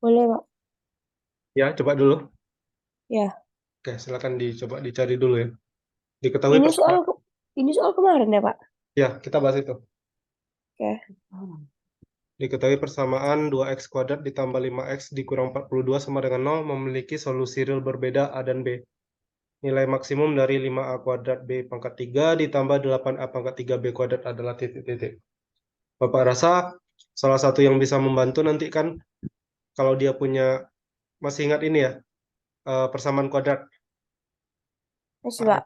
Boleh, Pak. Ya, coba dulu. Ya. Oke, silakan dicoba dicari dulu ya. Diketahui Ini soal persamaan. ini soal kemarin ya, Pak. Ya, kita bahas itu. Oke. Diketahui persamaan 2x kuadrat ditambah 5x dikurang 42 sama dengan 0 memiliki solusi real berbeda A dan B. Nilai maksimum dari 5a kuadrat B pangkat 3 ditambah 8a pangkat 3 B kuadrat adalah titik-titik. Bapak rasa salah satu yang bisa membantu nanti kan kalau dia punya, masih ingat ini ya, persamaan kuadrat. Masih, AX, Pak.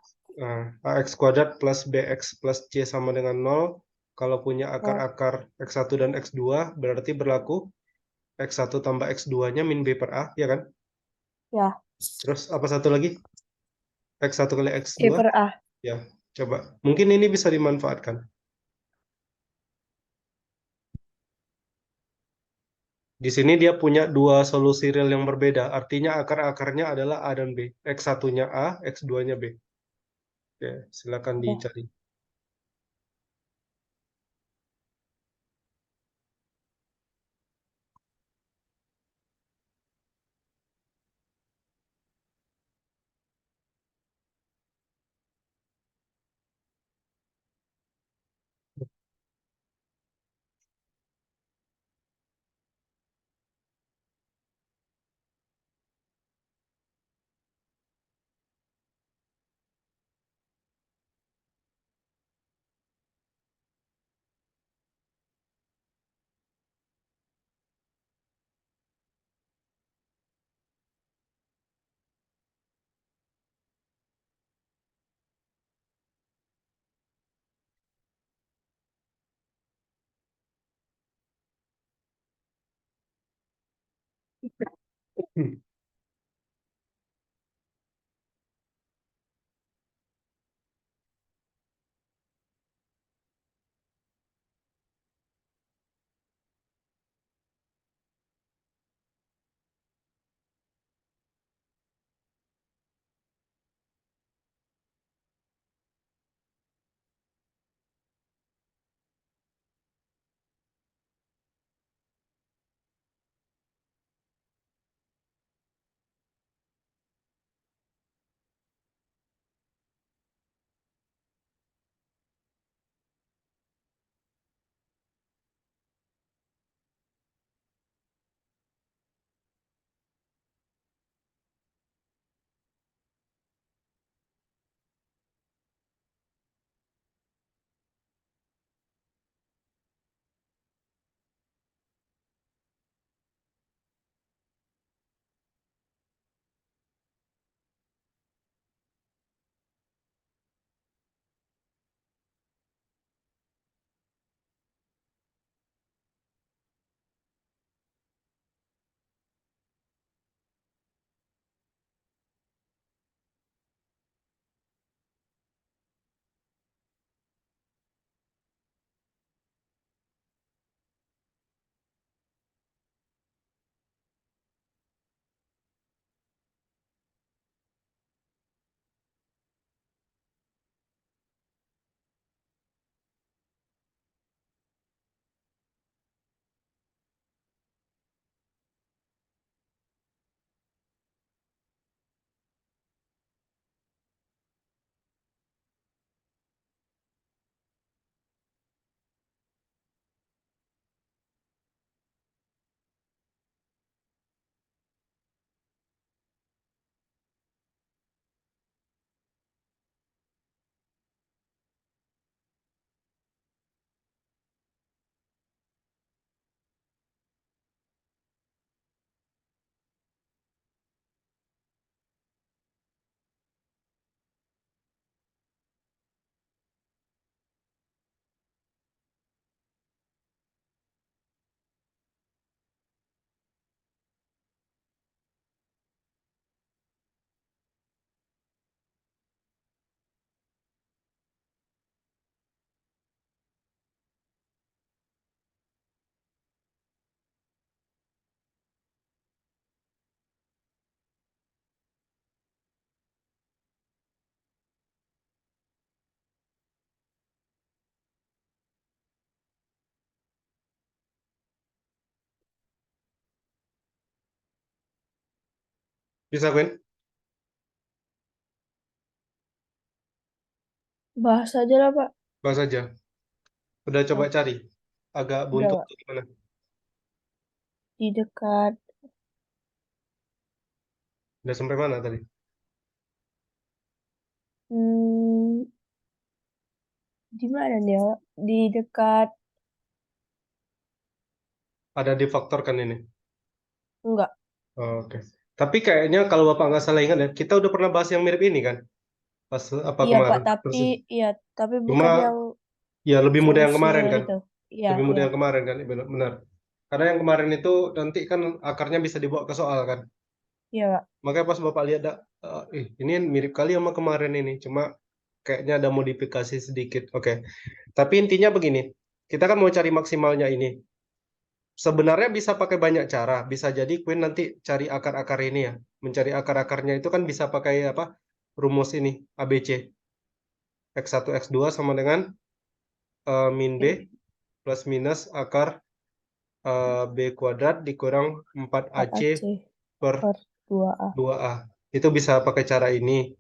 AX kuadrat plus BX plus C sama dengan 0. Kalau punya Ya. akar-akar X1 dan X2 berarti berlaku X1 tambah X2-nya min B per A, ya kan? Ya. Terus apa satu lagi? X1 kali C X2. per A. Ya, coba. Mungkin ini bisa dimanfaatkan. Di sini dia punya dua solusi real yang berbeda. Artinya akar-akarnya adalah A dan B. X1-nya A, X2-nya B. Oke, silakan Oke. dicari. Hmm. Bisa, Queen? Bahas aja lah, Pak. Bahas aja. Udah coba Ya, cari. Agak udah, buntu Pak. atau gimana? Di dekat, Udah sampai mana tadi? hmm, di mana dia, Pak? Di dekat, Ada difaktorkan ini. enggak. Oke. Tapi kayaknya kalau Bapak nggak salah ingat ya, kita udah pernah bahas yang mirip ini kan? Pas apa Iya, Pak, kemarin? tapi, Terus iya, tapi bukan cuma yang ya lebih mudah yang solusi kemarin real kan? itu. Iya, Lebih mudah iya, yang kemarin kan? Benar. Benar. Karena yang kemarin itu nanti kan akarnya bisa dibawa ke soal kan? iya, Pak. Makanya pas Bapak lihat, ini mirip kali sama kemarin ini. Cuma kayaknya ada modifikasi sedikit. Oke. Tapi intinya begini. Kita kan mau cari maksimalnya ini. Sebenarnya bisa pakai banyak cara. Bisa jadi Queen nanti cari akar-akar ini ya. Mencari akar-akarnya itu kan bisa pakai apa? Rumus ini, ABC. X1, X2 sama dengan min B plus minus akar B kuadrat dikurang 4AC 4AC per per 2A. 2A. Itu bisa pakai cara ini,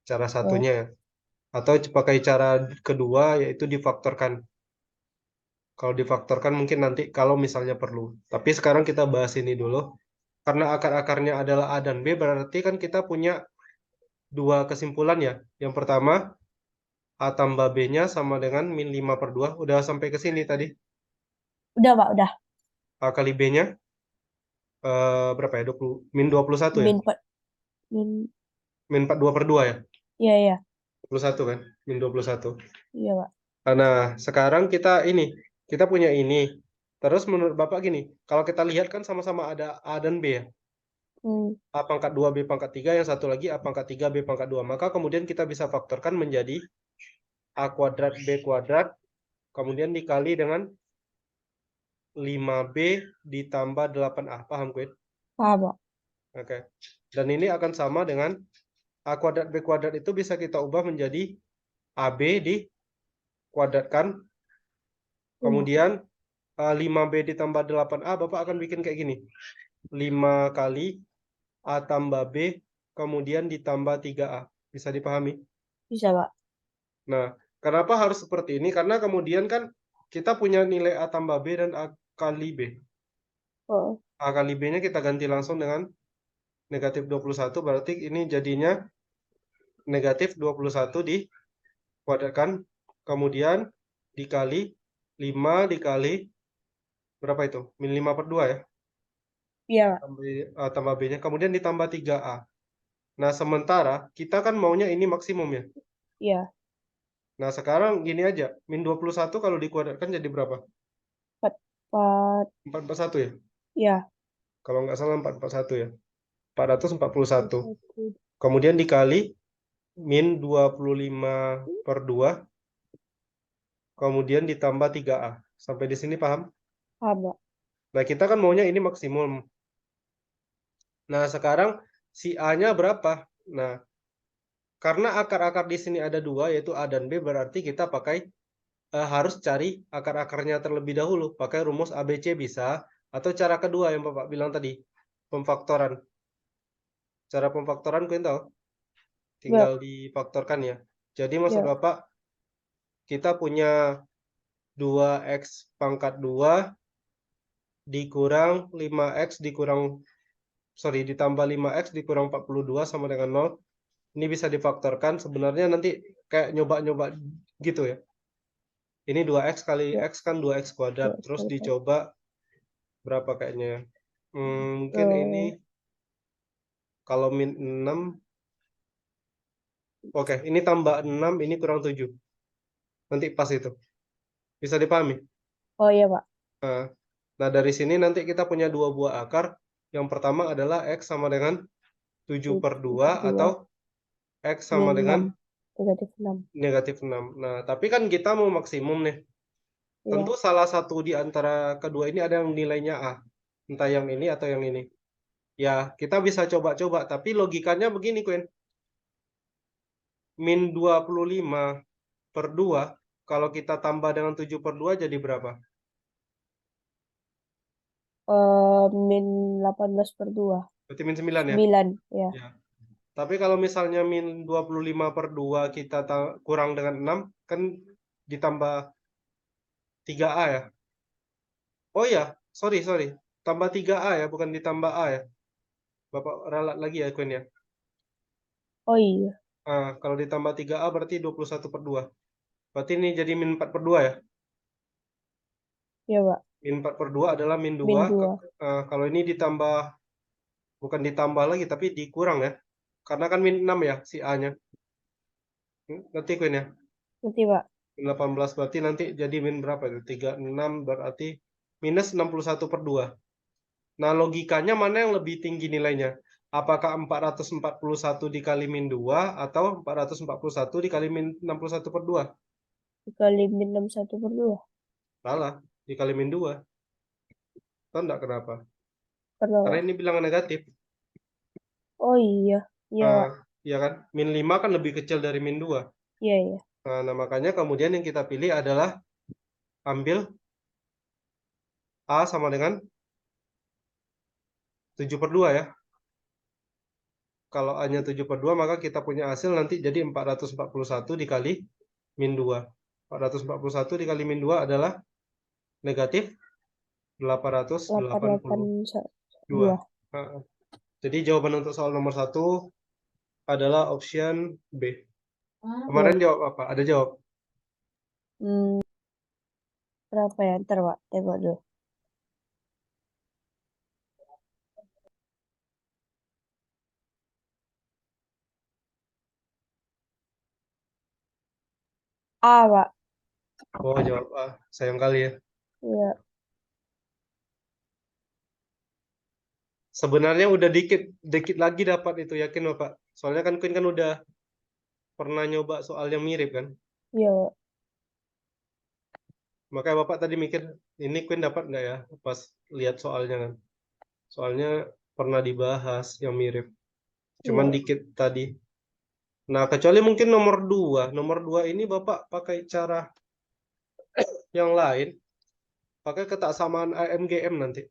cara Oke. satunya. Atau pakai cara kedua, yaitu difaktorkan. Kalau difaktorkan mungkin nanti kalau misalnya perlu. Tapi sekarang kita bahas ini dulu. Karena akar-akarnya adalah A dan B, berarti kan kita punya dua kesimpulan ya. Yang pertama, A tambah B-nya sama dengan min 5 per 2. Udah sampai ke sini tadi. Udah, Pak, udah. A kali B-nya berapa ya? 20, min 21 ya? Min, min, Min 42 per 2 ya? iya, iya, 21 kan? Min 21. iya, Pak. Nah, sekarang kita punya ini. Terus menurut Bapak gini, kalau kita lihat kan sama-sama ada A dan B ya. Hmm, A pangkat 2, B pangkat 3, yang satu lagi A pangkat 3, B pangkat 2. Maka kemudian kita bisa faktorkan menjadi A kuadrat, B kuadrat, kemudian dikali dengan 5B ditambah 8A. Paham, Quid? paham, Pak. Oke. Dan ini akan sama dengan A kuadrat, B kuadrat itu bisa kita ubah menjadi AB dikuadratkan. Hmm, Kemudian 5B ditambah 8A, Bapak akan bikin kayak gini. 5 kali A tambah B, kemudian ditambah 3A. Bisa dipahami? bisa, Pak. Nah, kenapa harus seperti ini? Karena kemudian kan kita punya nilai A tambah B dan A kali B. Oh, A kali B-nya kita ganti langsung dengan negatif 21, berarti ini jadinya negatif 21 dikuadratkan, kemudian dikali 5 dikali berapa itu? Min 5 per 2 ya? iya, Pak. Tambah A tambah B-nya, kemudian ditambah 3A. Nah, sementara kita kan maunya ini maksimum ya. Iya, Nah, sekarang gini aja, min 21 kalau dikuadratkan jadi berapa? 4, 4, 441 ya? iya. Kalau nggak salah 441 ya. 441. 41. Kemudian dikali min 25 per 2, kemudian ditambah 3A. Sampai di sini paham? Paham, Pak. Nah, kita kan maunya ini maksimum. Nah, sekarang si A-nya berapa? Nah, karena akar-akar di sini ada dua, yaitu A dan B, berarti kita harus cari akar-akarnya terlebih dahulu. Pakai rumus ABC bisa, atau cara kedua yang Bapak bilang tadi, pemfaktoran. Cara pemfaktoran kalian tahu? Tinggal Enggak, difaktorkan ya. Jadi maksud ya. Bapak, kita punya 2x pangkat 2 dikurang 5x ditambah 5x dikurang 42 sama dengan 0. Ini bisa difaktorkan. Sebenarnya nanti kayak nyoba-nyoba gitu ya. Ini 2x kali Ya, x kan 2x kuadrat. ya, Terus sekali, Pak. dicoba berapa kayaknya ya. Mungkin ini Eh, kalau min 6. Oke, ini tambah 6, ini kurang 7. Nanti pas itu. Bisa dipahami? oh, iya, Pak. Nah, nah, dari sini nanti kita punya dua buah akar. Yang pertama adalah x sama dengan 7 per 7 2 per 2, atau x sama min dengan 6, negatif 6. negatif 6. Nah, tapi kan kita mau maksimum nih. Tentu Iya, salah satu di antara kedua ini ada yang nilainya A. Entah yang ini atau yang ini. Ya, kita bisa coba-coba. Tapi logikanya begini, Queen. Min 25 per 2, kalau kita tambah dengan 7 per 2 jadi berapa? min 18 per 2. Berarti min 9 ya? 9, ya. Ya. Tapi kalau misalnya min 25/2 kita kurang dengan 6, kan ditambah 3A ya? Oh ya, sorry. Tambah 3A ya, bukan ditambah A ya. Bapak ralat lagi ya, Queen ya. Oh iya, Kalau ditambah 3A berarti 21/2. Berarti ini jadi min 4/2 ya? ya Pak. Min 4/2 adalah min 2. Min 2. Kalau ini ditambah, bukan ditambah lagi, tapi dikurang ya. Karena kan min 6 ya, si A-nya. Ngerti, Queen ya? Ngerti Pak. Min 18 berarti nanti jadi min berapa itu? 36 berarti minus 61/2. Nah, logikanya mana yang lebih tinggi nilainya? Apakah 441 dikali min 2 atau 441 dikali min 61/2? Dikali min 61/2. Salah, dikali min 2. Tahu enggak kenapa? Kenapa? Karena ini bilangan negatif. Oh iya, iya Pak. Ya kan? Min 5 kan lebih kecil dari min 2. Iya, iya. Nah, makanya kemudian yang kita pilih adalah ambil A sama dengan 7/2 ya. Kalau A-nya 7/2, maka kita punya hasil nanti jadi 441 dikali min 2. 441 dikali min 2 adalah negatif 882. 882. Jadi jawaban untuk soal nomor 1 adalah option B. Ya. Kemarin jawab apa? Ada jawab? Berapa ya? Ntar Pak, tengok dulu. A Pak. Oh, jawab A. Sayang kali ya. Iya. Sebenarnya udah dikit lagi dapat itu, yakin Bapak. Soalnya kan Queen kan udah pernah nyoba soal yang mirip kan. Iya Pak. Makanya Bapak tadi mikir, ini Queen dapat nggak ya pas lihat soalnya kan. Soalnya pernah dibahas yang mirip. Cuman Iya. dikit tadi. Nah, kecuali mungkin nomor 2. Nomor 2 ini Bapak pakai cara yang lain. Pakai ketaksamaan AMGM nanti.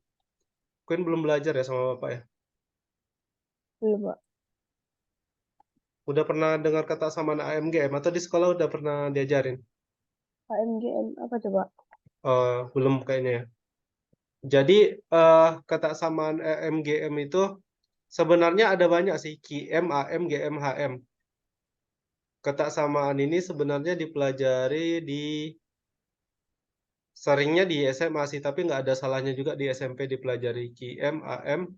Queen belum belajar ya sama Bapak ya? Belum Pak. Udah pernah dengar ketaksamaan AMGM atau di sekolah udah pernah diajarin? KMGM apa coba? Belum kayaknya ya. Jadi ketaksamaan AMGM itu sebenarnya ada banyak sih, QM, AM, GM, HM. Ketaksamaan ini sebenarnya dipelajari seringnya di SMA sih, tapi nggak ada salahnya juga di SMP dipelajari QM, AM,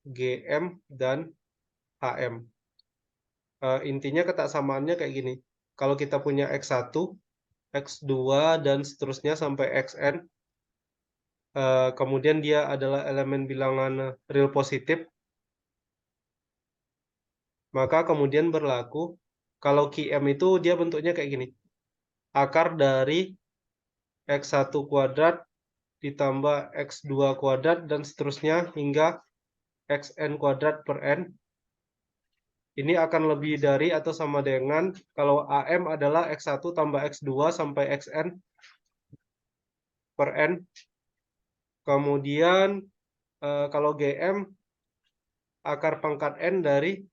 GM, dan HM. Intinya ketaksamaannya kayak gini. Kalau kita punya X1, X2, dan seterusnya sampai Xn, kemudian dia adalah elemen bilangan real positif, maka kemudian berlaku kalau QM itu dia bentuknya kayak gini. Akar dari X1 kuadrat ditambah X2 kuadrat dan seterusnya hingga Xn kuadrat per N. Ini akan lebih dari atau sama dengan kalau AM adalah X1 tambah X2 sampai Xn per N. Kemudian kalau GM akar pangkat N dari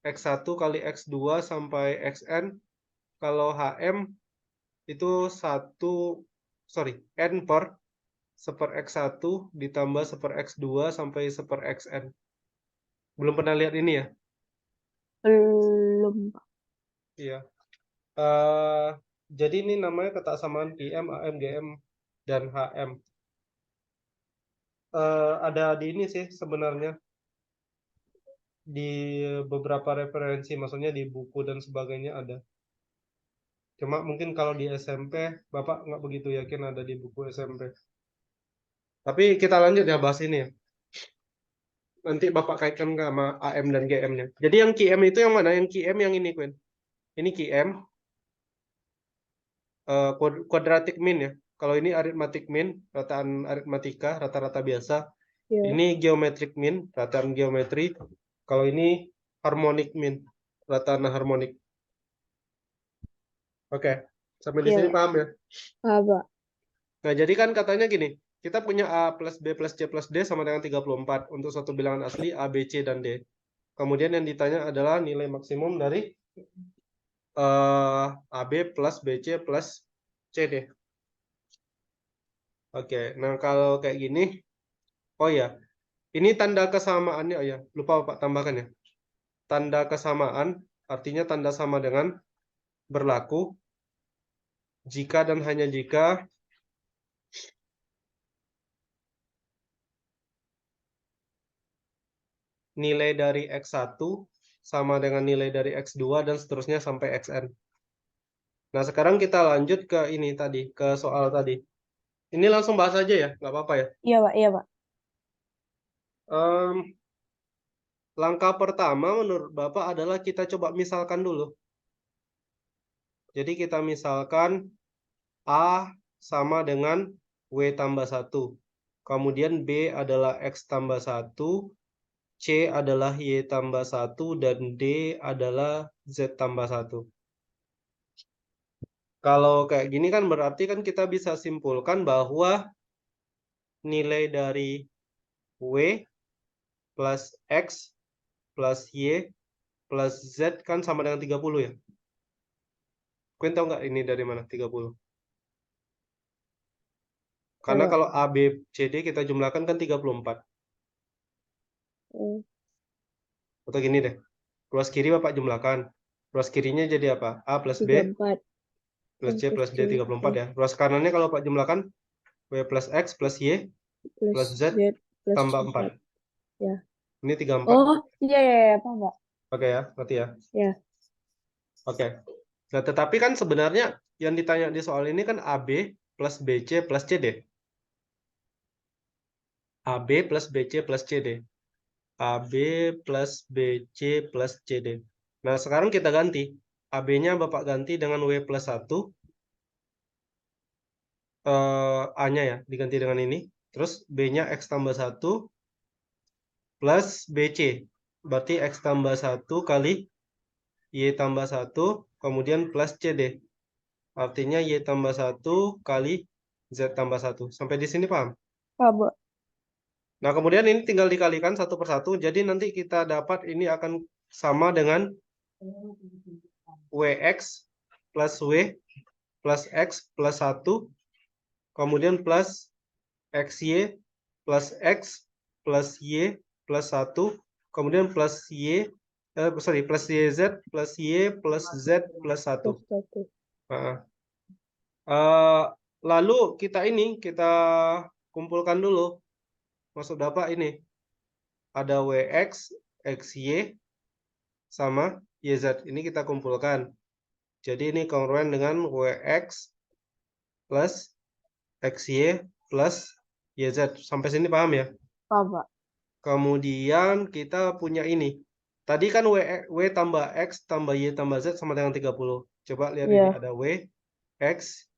X1 kali X2 sampai Xn. Kalau HM itu N per 1/X1 ditambah 1/X2 sampai 1/Xn. Belum pernah lihat ini ya? Belum Pak. Iya. Jadi ini namanya ketaksamaan QM, AM, GM, dan HM. Ada di ini sih sebenarnya. Di beberapa referensi, maksudnya di buku dan sebagainya ada. Cuma mungkin kalau di SMP, Bapak nggak begitu yakin ada di buku SMP. Tapi kita lanjut ya bahas ini ya. Nanti Bapak kaitkan sama AM dan GM-nya. Jadi yang QM itu yang mana? Yang QM yang ini, Queen. Ini QM, quadratic mean ya. Kalau ini arithmetic mean, rataan aritmatika, rata-rata biasa. Iya. Ini geometric mean, rataan geometri. Kalau ini harmonic mean, rataan harmonik. Oke, sampai di Iya sini Pak. paham ya? Paham Pak. Nah, jadi kan katanya gini, kita punya A plus B plus C plus D sama dengan 34 untuk suatu bilangan asli A, B, C, dan D. Kemudian yang ditanya adalah nilai maksimum dari AB plus BC plus CD. Oke, nah kalau kayak gini, oh ya, ini tanda kesamaannya, oh ya, lupa Pak tambahkan ya. Tanda kesamaan artinya tanda sama dengan berlaku jika dan hanya jika nilai dari X1 sama dengan nilai dari X2 dan seterusnya sampai Xn. Nah, sekarang kita lanjut ke ini tadi, ke soal tadi. Ini langsung bahas aja ya, nggak apa-apa ya. Iya, Pak. Iya, Pak. Langkah pertama menurut Bapak adalah kita coba misalkan dulu. Jadi kita misalkan A sama dengan W tambah 1. Kemudian B adalah X tambah 1, C adalah Y tambah 1, dan D adalah Z tambah 1. Kalau kayak gini kan berarti kan kita bisa simpulkan bahwa nilai dari W plus X plus Y plus Z kan sama dengan 30 ya. Kalian tahu nggak ini dari mana 30? Karena Coba. kalau A, B, C, D kita jumlahkan kan 34. Hmm, Atau gini deh. Ruas kiri Bapak jumlahkan. Ruas kirinya jadi apa? A plus B 34. plus C plus D 34 C, ya. Ruas kanannya kalau Pak jumlahkan W plus X plus Y plus plus Z Z plus tambah 4. 4. Ya. Ini 34. Oh, iya, iya, iya, Pak, Pak. Oke ya, berarti ya. Ya. Oke. Nah, tetapi kan sebenarnya yang ditanya di soal ini kan AB plus BC plus CD. AB plus BC plus CD. AB plus BC plus CD. Nah, sekarang kita ganti. AB-nya Bapak ganti dengan W plus 1. A-nya ya, diganti dengan ini. Terus B-nya X tambah 1 plus BC. Berarti X tambah 1 kali Y tambah 1, kemudian plus CD. Artinya Y tambah 1 kali Z tambah 1. Sampai di sini paham? Pak, Pak. Nah, kemudian ini tinggal dikalikan satu per satu. Jadi nanti kita dapat ini akan sama dengan WX plus W plus X plus 1, kemudian plus XY plus X plus Y plus 1, kemudian plus plus YZ plus Y plus Z plus 1. Plus 1. Nah, lalu kita kumpulkan dulu. Maksud Bapak ini ada WX, XY sama YZ. Ini kita kumpulkan. Jadi ini kongruen dengan WX plus XY plus YZ. Sampai sini paham ya? Pak, Pak. Kemudian kita punya ini. Tadi kan W tambah X tambah Y tambah Z sama dengan 30. Coba lihat ini Iya. ada W, X,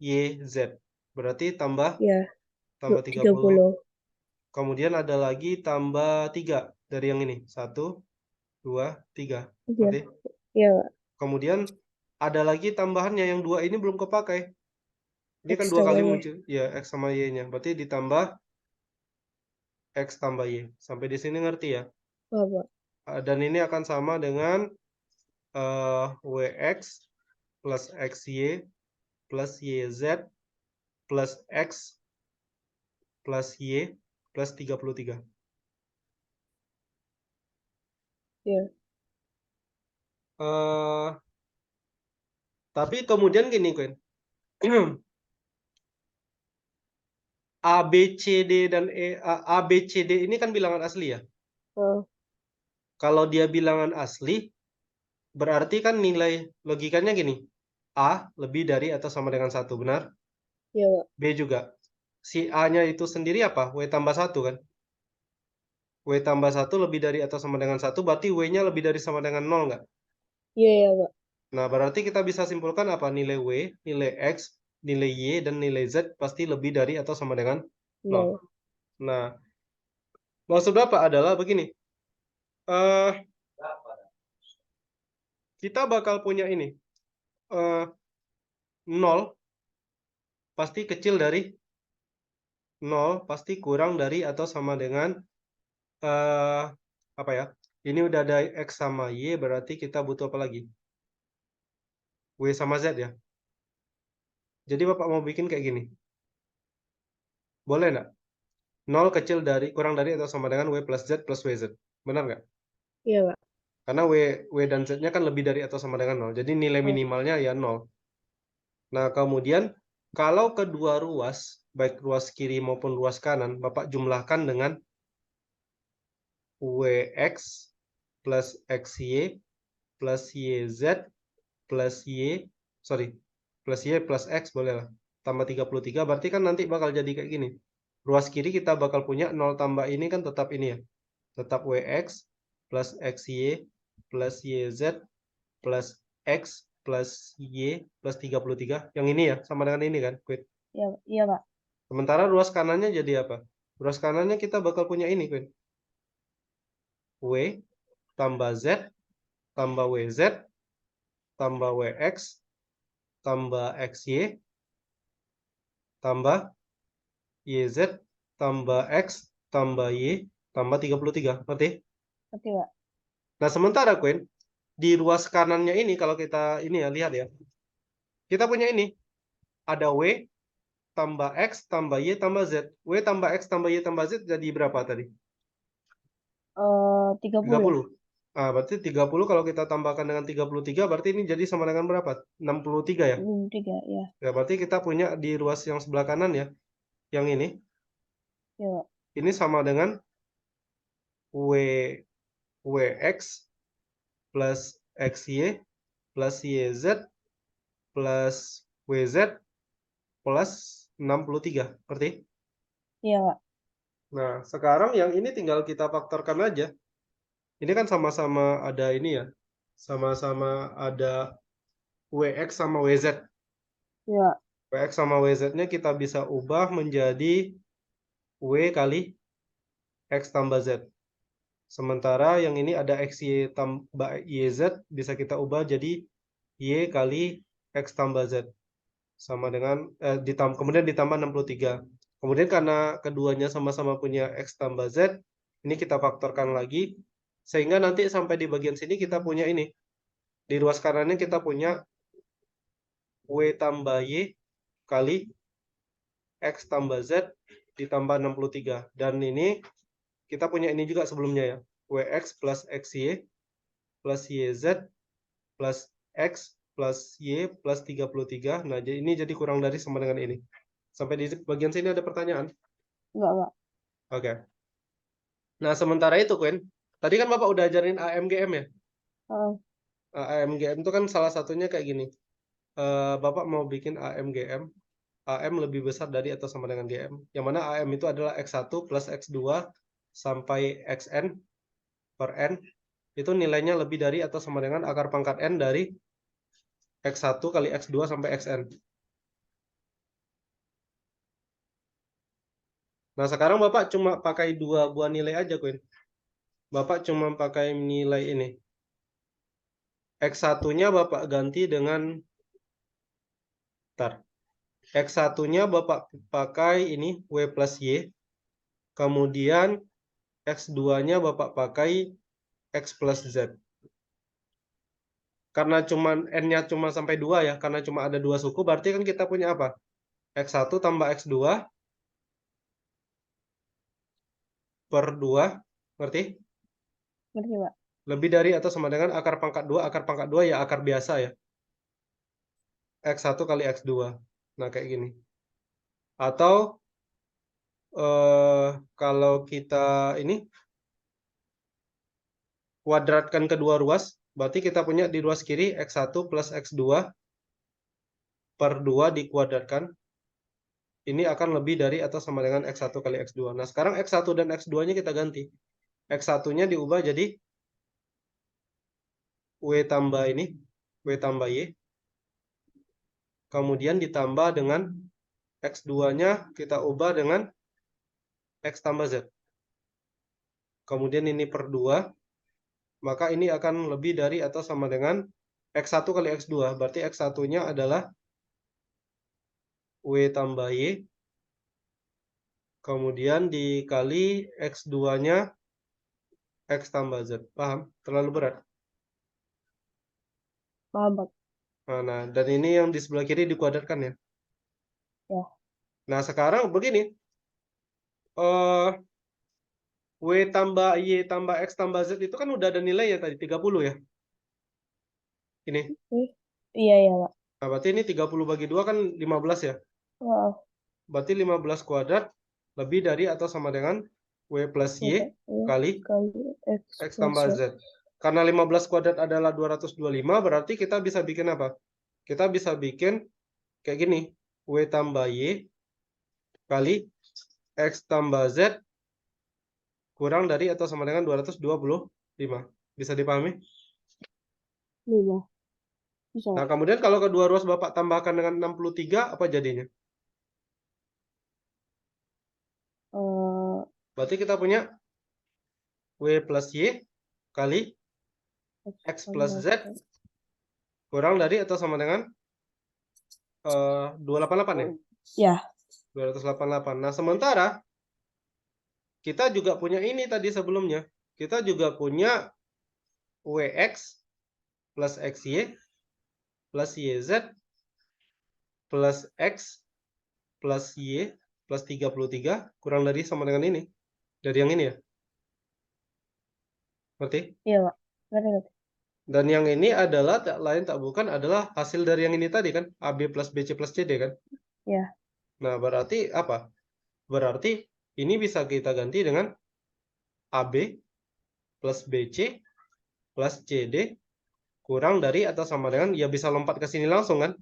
Y, Z. Berarti tambah Iya. 30. 30. Kemudian ada lagi tambah 3 dari yang ini. 1, 2, 3. Iya. Berarti Iya, Pak. kemudian ada lagi tambahannya yang 2 ini belum kepakai. Ini kan X 2 kali tambah Y. muncul. Ya, X sama Y-nya. Berarti ditambah X tambah Y. Sampai di sini ngerti ya? Pak, Pak. Dan ini akan sama dengan WX plus XY plus YZ plus X plus Y plus 33. Iya. Tapi kemudian gini, Queen. A, B, C, D, dan A, B, C, D ini kan bilangan asli ya. Oh, Kalau dia bilangan asli, berarti kan nilai logikanya gini. A lebih dari atau sama dengan 1, benar? iya, Pak. B juga. Si A-nya itu sendiri apa? W tambah 1 kan? W tambah 1 lebih dari atau sama dengan 1, berarti W-nya lebih dari sama dengan 0 nggak? Iya, iya, Pak. Nah, berarti kita bisa simpulkan apa? Nilai W, nilai X, nilai Y, dan nilai Z pasti lebih dari atau sama dengan 0. 0. Nah, maksud Bapak adalah begini. eh Kita bakal punya ini. 0 pasti kecil dari 0 pasti kurang dari atau sama dengan apa ya? Ini udah ada X sama Y, berarti kita butuh apa lagi? W sama Z ya. Jadi Bapak mau bikin kayak gini. Boleh nggak? 0 kecil dari, kurang dari atau sama dengan W plus Z plus WZ. Benar nggak? Iya, Pak. Karena W dan Z-nya kan lebih dari atau sama dengan 0. Jadi nilai Oh, minimalnya ya 0. Nah, kemudian kalau kedua ruas, baik ruas kiri maupun ruas kanan, Bapak jumlahkan dengan WX plus XY plus YZ plus Y, sorry, plus Y plus X boleh lah. Tambah 33, berarti kan nanti bakal jadi kayak gini. Ruas kiri kita bakal punya 0 tambah ini kan tetap ini ya. Tetap WX plus XY plus YZ plus X plus Y plus 33. Yang ini ya, sama dengan ini kan, Quid. iya, iya, Pak. Sementara ruas kanannya jadi apa? Ruas kanannya kita bakal punya ini, Quid. W tambah Z tambah WZ tambah WX tambah XY tambah YZ tambah X tambah Y tambah 33. Ngerti? Ngerti, Pak. Nah, sementara, Queen, di ruas kanannya ini, kalau kita ini ya, lihat ya. Kita punya ini. Ada W tambah X tambah Y tambah Z. W tambah X tambah Y tambah Z jadi berapa tadi? 30. 30. Ah, berarti 30 kalau kita tambahkan dengan 33, berarti ini jadi sama dengan berapa? 63 ya? 3, ya. Ya, berarti kita punya di ruas yang sebelah kanan ya. Yang ini. Iya, Pak. Ini sama dengan WX plus XY plus YZ plus WZ plus 63. Ngerti? Iya, Pak. Nah, sekarang yang ini tinggal kita faktorkan aja. Ini kan sama-sama ada ini ya. Sama-sama ada WX sama WZ. Iya. WX sama WZ-nya kita bisa ubah menjadi W kali X tambah Z. Sementara yang ini ada XY tambah YZ bisa kita ubah jadi Y kali X tambah Z. Sama dengan kemudian ditambah 63. Kemudian karena keduanya sama-sama punya X tambah Z, ini kita faktorkan lagi sehingga nanti sampai di bagian sini kita punya ini. Di ruas kanannya kita punya W tambah Y kali X tambah Z ditambah 63. Dan ini kita punya ini juga sebelumnya ya. WX plus XY plus YZ plus X plus Y plus 33. Nah, ini jadi kurang dari sama dengan ini. Sampai di bagian sini ada pertanyaan? Enggak, Pak. Oke. Nah, sementara itu, Queen, tadi kan Bapak udah ajarin AMGM ya? Oh, AMGM itu kan salah satunya kayak gini. Bapak mau bikin AMGM, AM lebih besar dari atau sama dengan GM. Yang mana AM itu adalah X1 plus X2 sampai XN per N. Itu nilainya lebih dari atau sama dengan akar pangkat N dari X1 kali X2 sampai XN. Nah, sekarang Bapak cuma pakai dua buah nilai aja, Queen. Bapak cuma pakai nilai ini. X1-nya Bapak ganti dengan X1-nya Bapak pakai ini W plus Y. Kemudian X2-nya Bapak pakai X plus Z. Karena N-nya cuma sampai 2 ya, karena cuma ada 2 suku, berarti kan kita punya apa? X1 tambah X2 per 2, ngerti? ngerti, Pak. Lebih dari atau sama dengan akar pangkat 2 ya akar biasa ya. X1 kali X2. Nah, kayak gini. Atau kalau kita ini kuadratkan kedua ruas, berarti kita punya di ruas kiri X1 plus X2 per 2 dikuadratkan. Ini akan lebih dari atau sama dengan X1 kali X2. Nah, sekarang X1 dan X2-nya kita ganti. X1-nya diubah jadi W tambah ini, W tambah Y. Kemudian ditambah dengan X2-nya kita ubah dengan X tambah Z. Kemudian ini per 2. Maka ini akan lebih dari atau sama dengan X1 kali X2. Berarti X1-nya adalah W tambah Y kemudian dikali X2-nya X tambah Z. Paham? Terlalu berat. Paham, Pak. Nah, dan ini yang di sebelah kiri dikuadratkan ya. Ya. Nah, sekarang begini. W tambah Y tambah X tambah Z itu kan udah ada nilainya tadi, 30 ya. Ini. Iya, iya, Pak. Nah, berarti ini 30 bagi 2 kan 15 ya. Oh, Berarti 15 kuadrat lebih dari atau sama dengan W plus Y kali X tambah Z. Karena 15 kuadrat adalah 225, berarti kita bisa bikin apa? Kita bisa bikin kayak gini. W tambah Y kali X tambah Z kurang dari atau sama dengan 225. Bisa dipahami? 5. Bisa, Nah, Pak. kemudian kalau kedua ruas Bapak tambahkan dengan 63, apa jadinya? Berarti kita punya W plus Y kali X plus Z kurang dari atau sama dengan 288 ya? Ya. 288. Nah, sementara kita juga punya ini tadi sebelumnya. Kita juga punya WX plus XY plus YZ plus X plus Y plus 33 kurang dari sama dengan ini. Dari yang ini ya. Ngerti? Iya, Pak. Ngerti. Dan yang ini adalah tak lain tak bukan adalah hasil dari yang ini tadi kan. AB plus BC plus CD kan. Ya. Nah, berarti apa? Berarti ini bisa kita ganti dengan AB plus BC plus CD kurang dari atau sama dengan, ya bisa lompat ke sini langsung kan.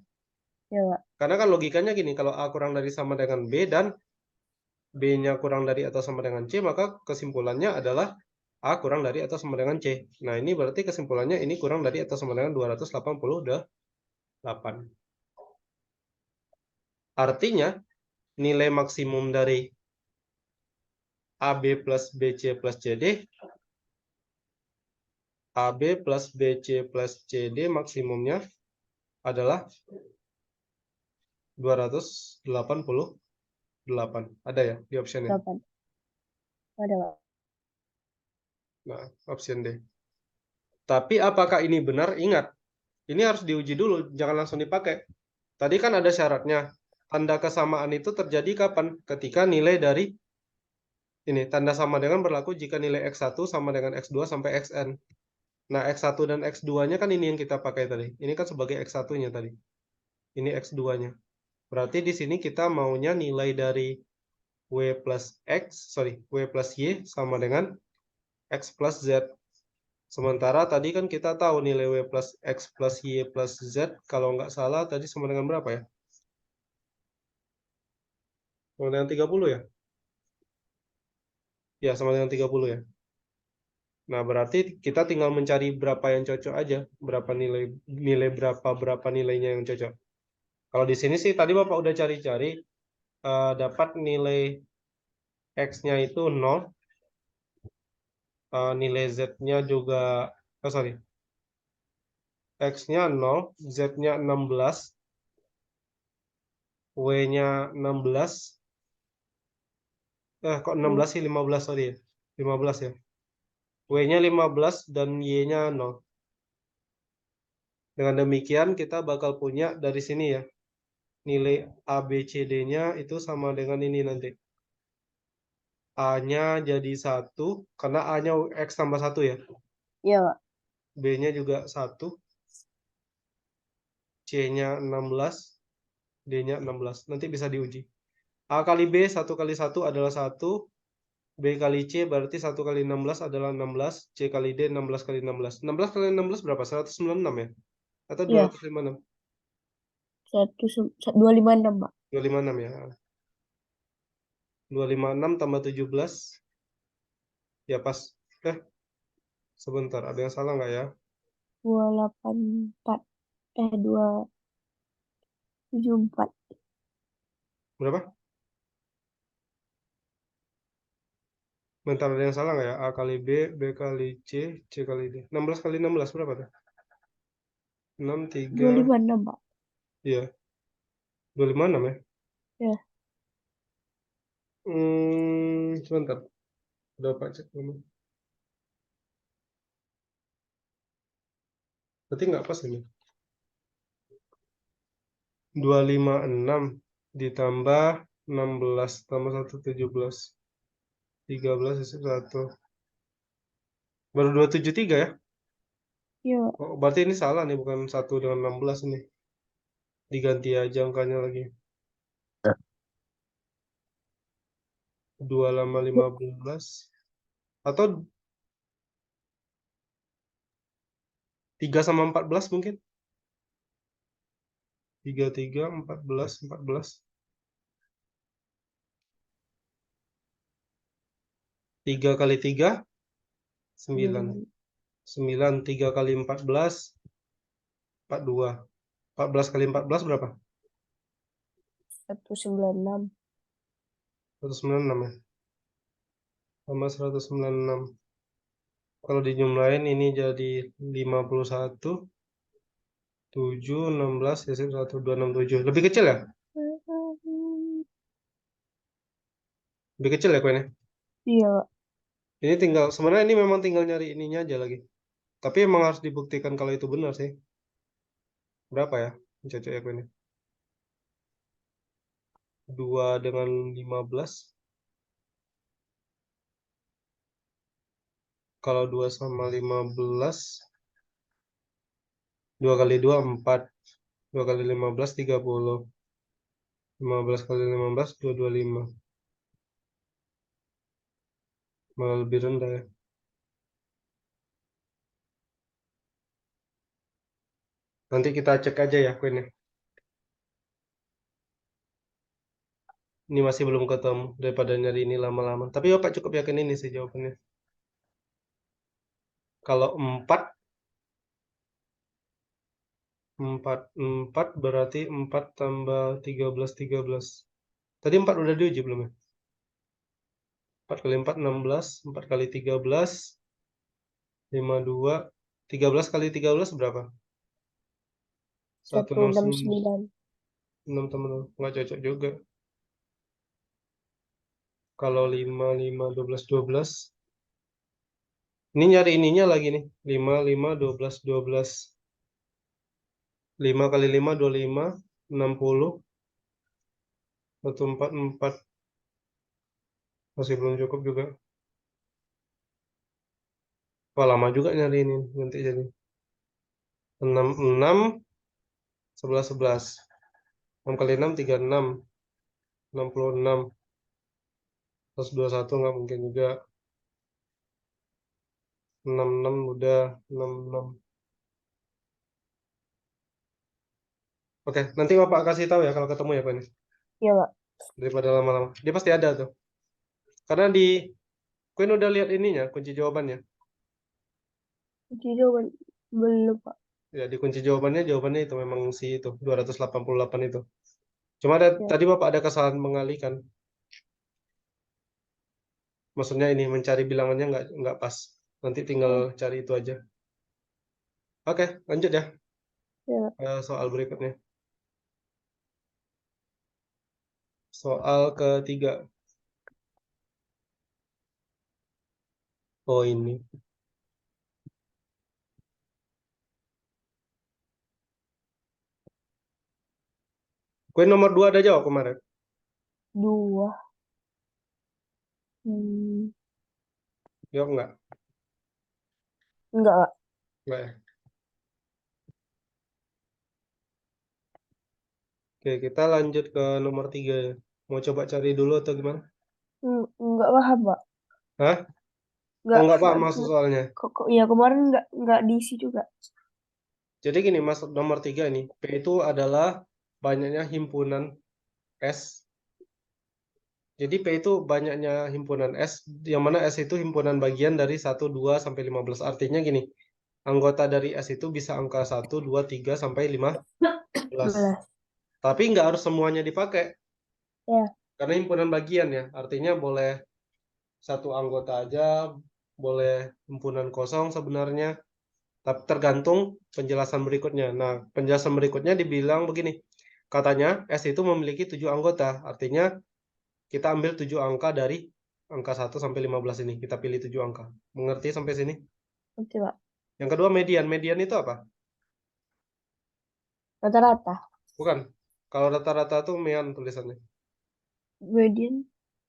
Iya, Pak. Karena kan logikanya gini, kalau A kurang dari sama dengan B dan B-nya kurang dari atau sama dengan C, maka kesimpulannya adalah A kurang dari atau sama dengan C. Nah, ini berarti kesimpulannya ini kurang dari atau sama dengan 288. Artinya, nilai maksimum dari AB plus BC plus CD, AB plus BC plus CD maksimumnya adalah 288. Ada ya di optionnya? 8. Ada, Pak. Nah, option D. Tapi apakah ini benar? Ingat, ini harus diuji dulu, jangan langsung dipakai. Tadi kan ada syaratnya. Tanda kesamaan itu terjadi kapan? Ketika nilai dari ini, tanda sama dengan berlaku jika nilai X1 sama dengan X2 sampai Xn. Nah, X1 dan X2-nya kan ini yang kita pakai tadi. Ini kan sebagai X1-nya tadi. Ini X2-nya. Berarti di sini kita maunya nilai dari W plus Y sama dengan X plus Z. Sementara tadi kan kita tahu nilai W plus X plus Y plus Z, kalau nggak salah tadi sama dengan berapa ya? Sama dengan 30 ya? Ya, sama dengan 30 ya. Nah, berarti kita tinggal mencari berapa yang cocok aja. Berapa berapa nilainya yang cocok. Kalau di sini sih tadi Bapak udah cari-cari, dapat nilai X-nya itu 0, nilai Z-nya juga, X-nya 0, Z-nya 16, W-nya 16, kok 16 sih, 15, sorry ya. 15 ya. W-nya 15 dan Y-nya 0. Dengan demikian kita bakal punya dari sini ya. Nilai A, B, C, D-nya itu sama dengan ini nanti. A-nya jadi 1, karena A-nya X tambah 1 ya. Iya, Pak. B-nya juga 1. C-nya 16. D-nya 16. Nanti bisa diuji. A kali B, 1 kali 1 adalah 1. B kali C berarti 1 kali 16 adalah 16. C kali D 16 kali 16. 16 kali 16 berapa? 196 ya? Atau Iya. 256? 256, Pak. 256 ya. 256 tambah 17. Ya pas. Sebentar. Ada yang salah nggak ya? 284. 274. Berapa? Bentar, ada yang salah nggak ya? A kali B, B kali C, C kali D. 16 kali 16 berapa tuh? 6, 3. 256, Pak. Iya. 256 ya? Ya. Sebentar. Udah Pak cek dulu. Berarti nggak pas ini. 256 ditambah 16 tambah 1 17. 13 isi 1. Baru 273 ya? Iya, Oh, berarti ini salah nih, bukan 1 dengan 16 ini. Diganti aja angkanya lagi. 2 lama 15. Atau 3 sama 14 mungkin. 3, 3, 14, 14. 3 kali 3, 9. 9, 3 kali 14, 42. 14 kali 14 berapa? 196. 196 ya? Tambah 196. Kalau dijumlahin ini jadi 51, 7, 16, ya 1, 2, 6, 7. Lebih kecil ya? Lebih kecil ya kuenya? Iya, Ini tinggal, sebenarnya ini memang tinggal nyari ininya aja lagi. Tapi emang harus dibuktikan kalau itu benar sih. Berapa ya? Cocok ya kuenya? 2 dengan 15. Kalau 2 sama 15, 2 kali 2, 4. 2 kali 15, 30. 15 kali 15, 225. Malah lebih rendah ya. Nanti kita cek aja ya kuenya. Ini masih belum ketemu daripada nyari ini lama-lama. Tapi Bapak cukup yakin ini sih jawabannya. Kalau 4, 4 berarti 4 tambah 13, 13. Tadi 4 udah diuji belum ya? 4 kali 4, 16. 4 kali 13, 52. 13 kali 13 berapa? 169. 169. 6 tambah 6. Nggak cocok juga. Kalau 5, 5, 12, 12. Ini nyari ininya lagi nih. 5, 5, 12, 12. 5 kali 5, 25. 60. 144. Masih belum cukup juga. Wah, lama juga nyari ini. Nanti jadi 6, 6, 11, 11. 6 kali 6, 36. 66. Terus 21 nggak mungkin juga. 66 udah. 66. Oke, nanti Bapak kasih tahu ya kalau ketemu ya Pak ini. Iya, Pak. Daripada lama-lama. Dia pasti ada tuh. Karena di Queen udah lihat ininya, kunci jawabannya. Kunci jawaban belum, Pak. Ya, di kunci jawabannya itu memang si itu 288 itu. Cuma Ya, tadi Bapak ada kesalahan mengalihkan. Maksudnya ini mencari bilangannya nggak pas. Nanti tinggal cari itu aja. Oke, lanjut ya. ya. Soal berikutnya. Soal ketiga. Oh, ini. Kue nomor 2 ada jawab kemarin. 2. Hmm, Jawab nggak? enggak, Pak. Nggak ya? Oke, kita lanjut ke nomor 3 ya. Mau coba cari dulu atau gimana? Enggak paham, Pak. Hah? Oh, nggak paham maksud soalnya. Kok ya kemarin enggak diisi juga. Jadi gini, masuk nomor 3 ini. P itu adalah banyaknya himpunan S. Jadi P itu banyaknya himpunan S, yang mana S itu himpunan bagian dari 1, 2, sampai 15. Artinya gini, anggota dari S itu bisa angka 1, 2, 3, sampai 15. 11. Tapi nggak harus semuanya dipakai, Ya, karena himpunan bagian ya. Artinya boleh satu anggota aja, boleh himpunan kosong sebenarnya, tapi tergantung penjelasan berikutnya. Nah, penjelasan berikutnya dibilang begini, katanya S itu memiliki 7 anggota, artinya kita ambil 7 angka dari angka 1 sampai 15 ini. Kita pilih 7 angka. Mengerti sampai sini? Oke, Pak. Yang kedua median. Median itu apa? Rata-rata. Bukan. Kalau rata-rata tuh mean tulisannya. Median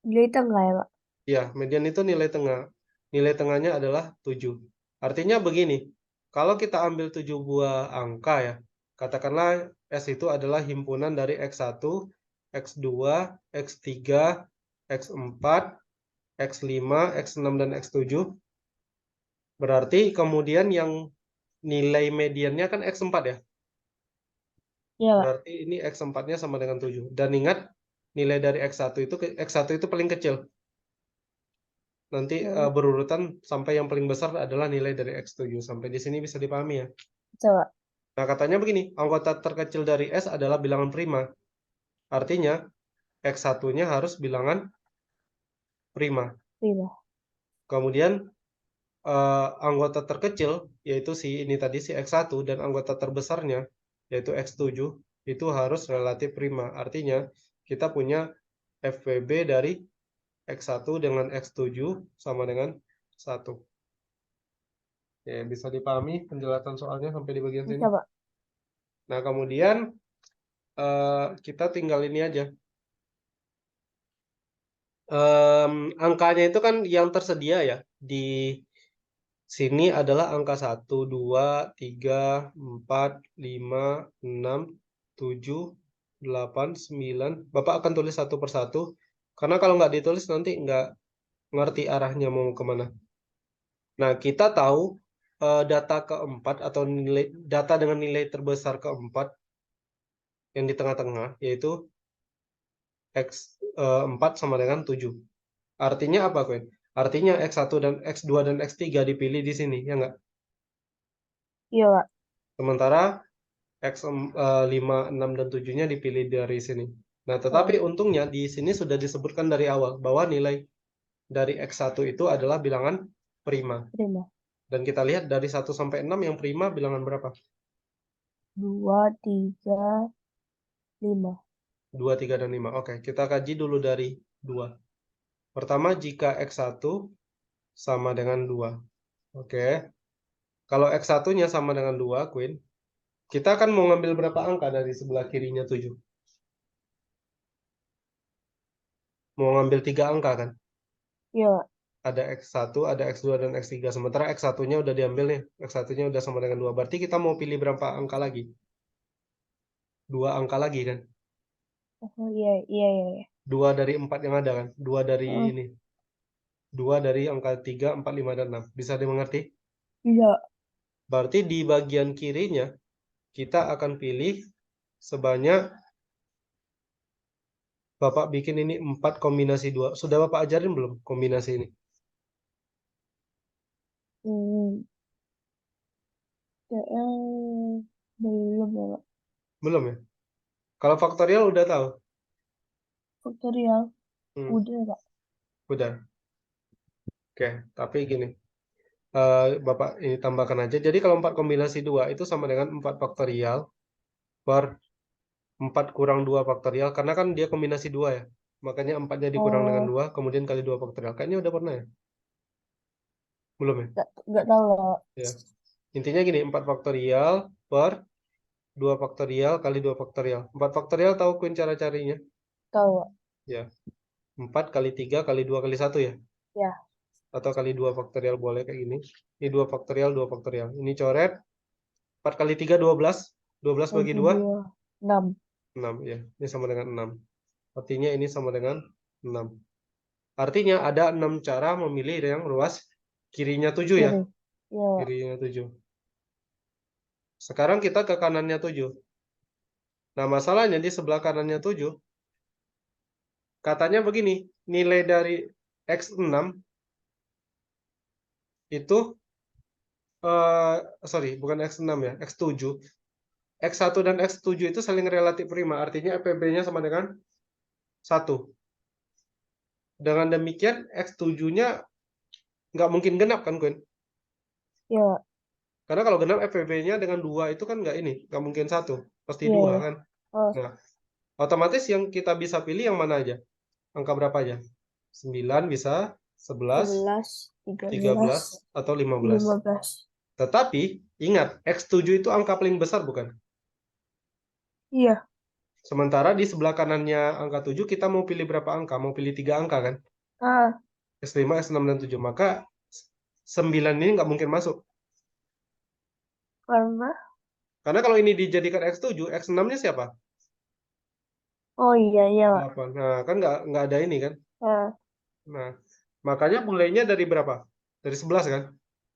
nilai tengah ya, Pak. Ya, median itu nilai tengah. Nilai tengahnya adalah 7. Artinya begini, kalau kita ambil 7 buah angka ya, katakanlah S itu adalah himpunan dari X1, X2, X3, X4, X5, X6, dan X7. Berarti kemudian yang nilai mediannya kan X4 ya. Iya, Pak. Berarti ini X4-nya sama dengan 7. Dan ingat, nilai dari X1 itu paling kecil. Nanti Hmm. berurutan sampai yang paling besar adalah nilai dari X7. Sampai di sini bisa dipahami ya. Coba. Nah, katanya begini, anggota terkecil dari S adalah bilangan prima. Artinya, X1-nya harus bilangan prima. Prima. Kemudian, anggota terkecil, yaitu ini tadi si X1, dan anggota terbesarnya, yaitu X7, itu harus relatif prima. Artinya, kita punya FWB dari X1 dengan X7 sama dengan 1. Ya, bisa dipahami penjelasan soalnya sampai di bagian sini. Bisa, Pak. Nah, kemudian kita tinggal ini aja. Angkanya itu kan yang tersedia ya. Di sini adalah angka 1, 2, 3, 4, 5, 6, 7, 8, 9. Bapak akan tulis satu persatu. Karena kalau nggak ditulis nanti nggak ngerti arahnya mau kemana. Nah, kita tahu data keempat atau data dengan nilai terbesar keempat yang di tengah-tengah, yaitu X4 sama dengan 7. Artinya apa, Queen? Artinya X1 dan X2 dan X3 dipilih di sini, ya nggak? Iya, Pak. Sementara X5, 6, dan 7-nya dipilih dari sini. Nah, tetapi Oh, untungnya di sini sudah disebutkan dari awal bahwa nilai dari X1 itu adalah bilangan prima. prima. Dan kita lihat dari 1 sampai 6 yang prima bilangan berapa? 2, 3, 5. 2, 3, dan 5. Oke, kita kaji dulu dari 2. Pertama, jika X1 sama dengan 2. Oke. Kalau X1-nya sama dengan 2, Queen, kita akan mau ngambil berapa angka dari sebelah kirinya 7? Mau ngambil 3 angka kan? Iya, Pak. Ada X1, ada X2, dan X3. Sementara X1-nya udah diambil nih. X1-nya udah sama dengan 2. Berarti kita mau pilih berapa angka lagi? 2 angka lagi kan? Oh, iya, iya, iya, iya. 2 dari 4 yang ada kan? 2 dari Oh, ini. 2 dari angka 3, 4, 5, dan 6. Bisa dimengerti? bisa. Berarti di bagian kirinya, kita akan pilih sebanyak, Bapak bikin ini 4 kombinasi 2. Sudah Bapak ajarin belum kombinasi ini? Hmm, kayaknya belum ya, Pak. Belum ya? Kalau faktorial udah tahu? Faktorial. Hmm, Udah, Pak. udah. Oke, tapi gini. Bapak ini tambahkan aja. Jadi kalau 4 kombinasi 2 itu sama dengan 4 faktorial per 4 kurang 2 faktorial. Karena kan dia kombinasi 2 ya. Makanya 4-nya dikurang dengan Oh, 2, kemudian kali 2 faktorial. Kayaknya udah pernah ya? Belum ya? nggak tahu lah, Pak. Ya. Intinya gini, 4 faktorial per 2 faktorial kali 2 faktorial. 4 faktorial tahu Queen cara carinya? Tahu, Pak. Ya. 4 kali 3 kali 2 kali 1 ya? Ya, Atau kali 2 faktorial boleh kayak gini. Ini 2 faktorial, 2 faktorial. Ini coret. 4 kali 3, 12. 12 bagi bagi 2, 2, 6. 6 ya. Ini sama dengan 6. Artinya ini sama dengan 6. Artinya ada 6 cara memilih yang ruas kirinya 7 ya. Kiri. Ya, Pak. Kirinya 7. Sekarang kita ke kanannya 7. Nah, masalahnya di sebelah kanannya 7, katanya begini, nilai dari X6 itu, sorry, bukan X6 ya, X7. X1 dan X7 itu saling relatif prima, artinya FPB-nya sama dengan 1. Dengan demikian, X7-nya nggak mungkin genap kan, Queen? Ya, Pak. Karena kalau genap FPB-nya dengan 2 itu kan nggak mungkin 1. Pasti Iya, 2 iya. kan. Oh, Nah, otomatis yang kita bisa pilih yang mana aja? angka berapa aja? 9 bisa, 11, 11, 13, 13, atau 15. 15. Tetapi, ingat, X7 itu angka paling besar, bukan? Iya. Sementara di sebelah kanannya angka 7, kita mau pilih berapa angka? Mau pilih 3 angka, kan? Ah, X5, X6, dan 7. Maka, 9 ini nggak mungkin masuk. karena. Karena kalau ini dijadikan X7, X6-nya siapa? Oh iya, iya, Pak. 8. Nah, kan nggak ada ini, kan? Ah, Nah, makanya mulainya dari berapa? Dari 11, kan?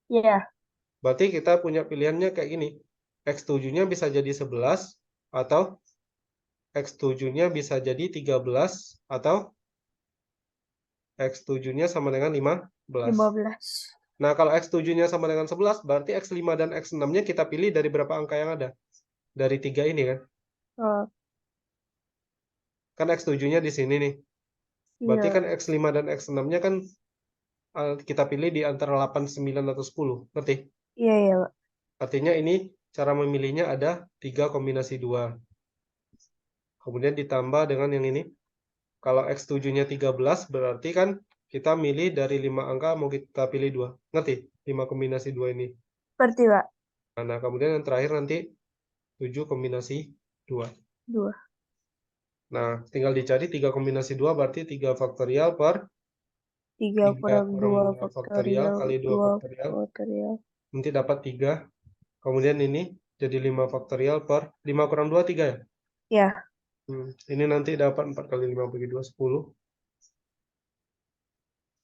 iya. Berarti kita punya pilihannya kayak gini. X7-nya bisa jadi 11, atau X7-nya bisa jadi 13, atau X7-nya sama dengan 15. 15. Nah, kalau X7-nya sama dengan 11, berarti X5 dan X6-nya kita pilih dari berapa angka yang ada? Dari 3 ini, kan? Ah, Kan X7-nya di sini nih. Berarti iya. kan X5 dan X6-nya kan kita pilih di antara 8, 9, atau 10. Ngerti? Iya, iya, Pak. Artinya ini cara memilihnya ada 3 kombinasi 2. Kemudian ditambah dengan yang ini. Kalau X7-nya 13, berarti kan kita milih dari 5 angka mau kita pilih 2. Ngerti? 5 kombinasi 2 ini. Berarti, Pak. Nah, kemudian yang terakhir nanti 7 kombinasi 2. 2. Nah, tinggal dicari 3 kombinasi 2 berarti 3 faktorial per 3 3 kurang kurang 2 2 faktorial faktorial. kali 2 2 faktorial. faktorial. Nanti dapat 3. Kemudian ini jadi 5 faktorial per 5 kurang 2, 3 ya? Ya. Ini nanti dapat 4 kali 5 bagi 2, 10.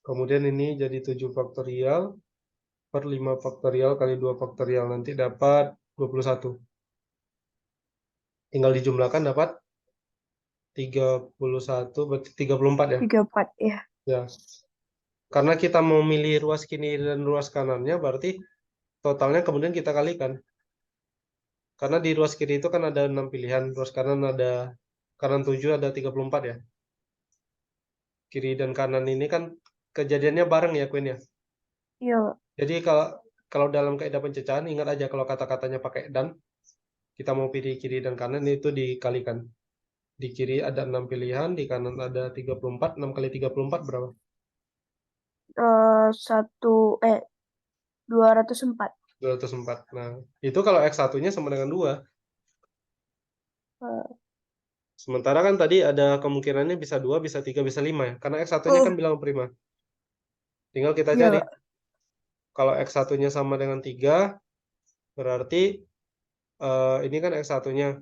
Kemudian ini jadi 7 faktorial per 5 faktorial kali 2 faktorial. Nanti dapat 21. Tinggal dijumlahkan dapat 31, berarti 34 ya? 34, ya. Ya. Karena kita mau milih ruas kiri dan ruas kanannya, berarti totalnya kemudian kita kalikan. Karena di ruas kiri itu kan ada 6 pilihan, ruas kanan ada, kanan 7 ada 34 ya. Kiri dan kanan ini kan kejadiannya bareng ya, Queen ya. Iya, Pak. Jadi kalau dalam kaidah pencecahan, ingat aja kalau kata-katanya pakai dan, kita mau pilih kiri dan kanan itu dikalikan. Di kiri ada 6 pilihan, di kanan ada 34, 6 kali 34 berapa? 204. 204. Nah, itu kalau X1-nya sama dengan 2. Eh, Sementara kan tadi ada kemungkinannya bisa 2, bisa 3, bisa 5 ya. Karena X1-nya kan Oh, bilang prima. Tinggal kita iya, cari. Pak. Kalau X1-nya sama dengan 3, berarti ini kan X1-nya.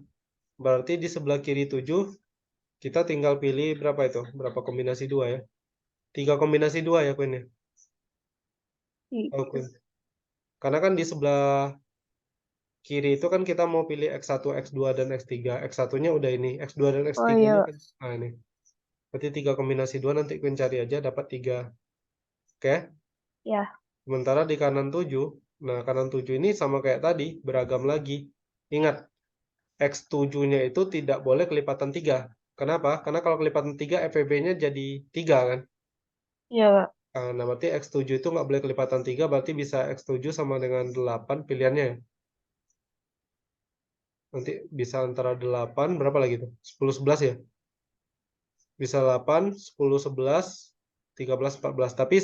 Berarti di sebelah kiri 7, kita tinggal pilih berapa itu? Berapa kombinasi 2 ya? 3 kombinasi 2 ya, Queen ya? Oh, Queen. Karena kan di sebelah kiri itu kan kita mau pilih X1, X2, dan X3. X1-nya udah ini. X2 dan Oh X3-nya iya, Pak. kan. Nah, ini. Berarti 3 kombinasi 2 nanti Queen cari aja dapat 3. Oke? Ya. Sementara di kanan 7, nah kanan 7 ini sama kayak tadi, beragam lagi. Ingat, X7-nya itu tidak boleh kelipatan 3. Kenapa? Karena kalau kelipatan 3, FEB-nya jadi 3 kan? Iya, Pak. Nah, berarti X7 itu nggak boleh kelipatan 3, berarti bisa X7 sama dengan 8 pilihannya ya. Nanti bisa antara 8, berapa lagi tuh? 10, 11 ya? Bisa 8, 10, 11, 13, 14. Tapi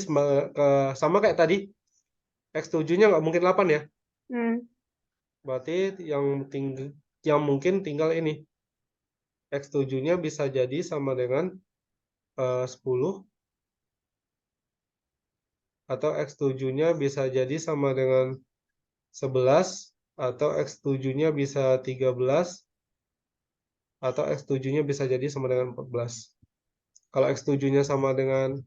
sama kayak tadi, X7-nya nggak mungkin 8 ya. Hmm. Berarti yang mungkin tinggal ini. X7-nya bisa jadi sama dengan 10, atau X7-nya bisa jadi sama dengan 11, atau X7-nya bisa 13, atau X7-nya bisa jadi sama dengan 14. Kalau X7-nya sama dengan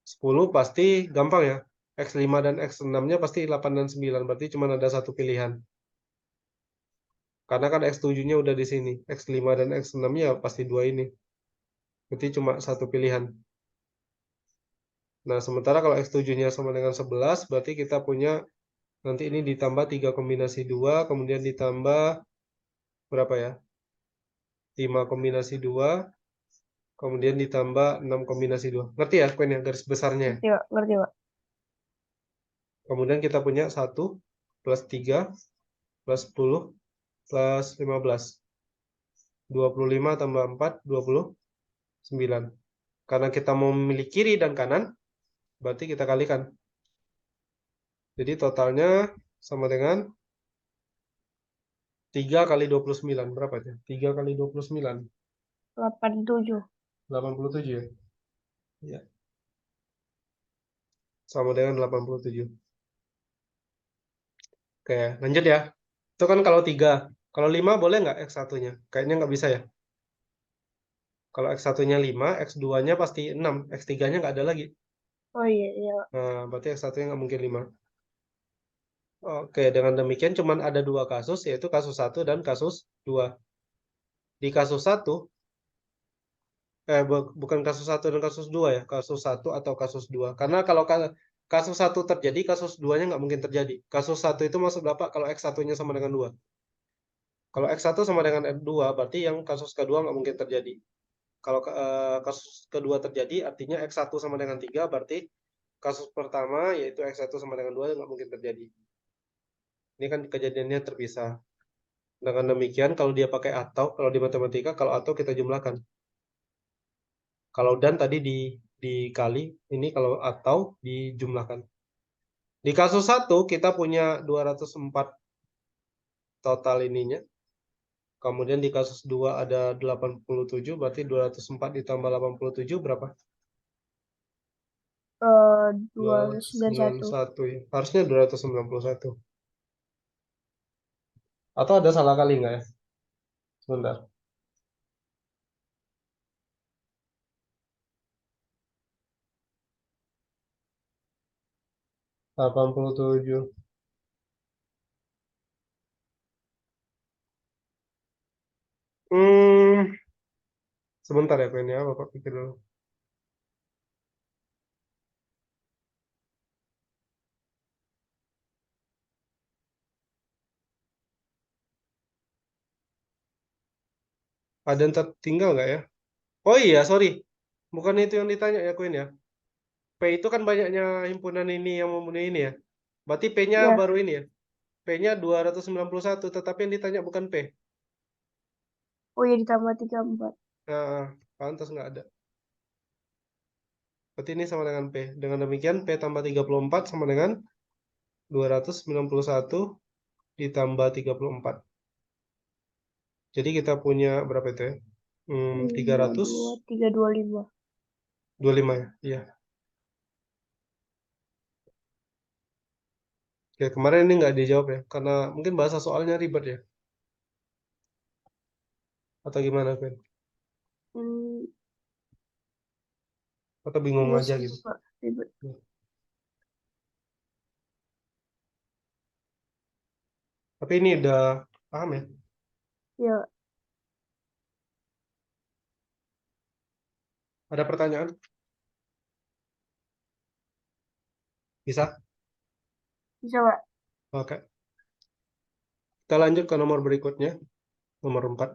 10 pasti gampang ya. X5 dan X6-nya pasti 8 dan 9, berarti cuma ada satu pilihan. Karena kan X7-nya udah di sini. X5 dan X6-nya pasti 2 ini. Berarti cuma satu pilihan. Nah, sementara kalau X7-nya sama dengan 11, berarti kita punya nanti ini ditambah 3 kombinasi 2, kemudian ditambah berapa ya? 5 kombinasi 2, kemudian ditambah 6 kombinasi 2. Ngerti ya, Queen ya, garis besarnya ya? Ngerti, Pak. Ngerti, Pak. Kemudian kita punya 1 plus 3 plus 10 plus 15. 25 tambah 4, 29. 9. Karena kita mau memilih kiri dan kanan, berarti kita kalikan. Jadi totalnya sama dengan 3 kali 29. Berapa itu? 3 kali 29. 87. 87 ya? Iya. Sama dengan 87. Oke, lanjut ya. Itu kan kalau 3. Kalau 5 boleh nggak X1-nya? Kayaknya nggak bisa ya. Kalau X1-nya 5, X2-nya pasti 6. X3-nya nggak ada lagi. Oh iya, iya, Pak. Nah, berarti X1-nya nggak mungkin 5. Oke, dengan demikian cuman ada 2 kasus, yaitu kasus 1 dan kasus 2. Di kasus 1, bukan kasus 1 dan kasus 2 ya, kasus 1 atau kasus 2. Karena kalau kasus 1 terjadi, kasus 2-nya nggak mungkin terjadi. Kasus 1 itu maksud Bapak kalau X1-nya sama dengan 2. Kalau X1 sama dengan X2, berarti yang kasus kedua nggak mungkin terjadi. Kalau kasus kedua terjadi, artinya X1 sama dengan 3, berarti kasus pertama, yaitu X1 sama dengan 2, nggak mungkin terjadi. Ini kan kejadiannya terpisah. Dengan demikian, kalau dia pakai atau, kalau di matematika, kalau atau kita jumlahkan. Kalau dan tadi dikali, ini kalau atau dijumlahkan. Di kasus 1, kita punya 204 total ininya. Kemudian di kasus 2 ada 87, berarti 204 ditambah 87 berapa? 291. 291 ya. Harusnya 291. Atau ada salah kali nggak ya? Sebentar. Delapan puluh tujuh. Hmm, sebentar ya Pen ya, Bapak pikir dulu. Ada yang tertinggal nggak ya? Oh iya, sorry. Bukan itu yang ditanya ya, Queen ya. P itu kan banyaknya himpunan ini yang memenuhi ini ya. Berarti P-nya Ya, baru ini ya. P-nya 291, tetapi yang ditanya bukan P. oh iya ditambah 34. Nah, pantas nggak ada. Berarti ini sama dengan P. Dengan demikian, P tambah 34 sama dengan 291 ditambah 34. Jadi kita punya berapa itu ya? 325 325. ya. Iya. Oke, kemarin ini nggak dijawab ya, karena mungkin bahasa soalnya ribet ya. Atau gimana, Fen? Hmm, Atau bingung iya aja sih, gitu. Pak. Ribet. Tapi ini udah paham ya? Ya, Ada pertanyaan? Bisa? bisa, Pak. Oke. Kita lanjut ke nomor berikutnya, nomor 4.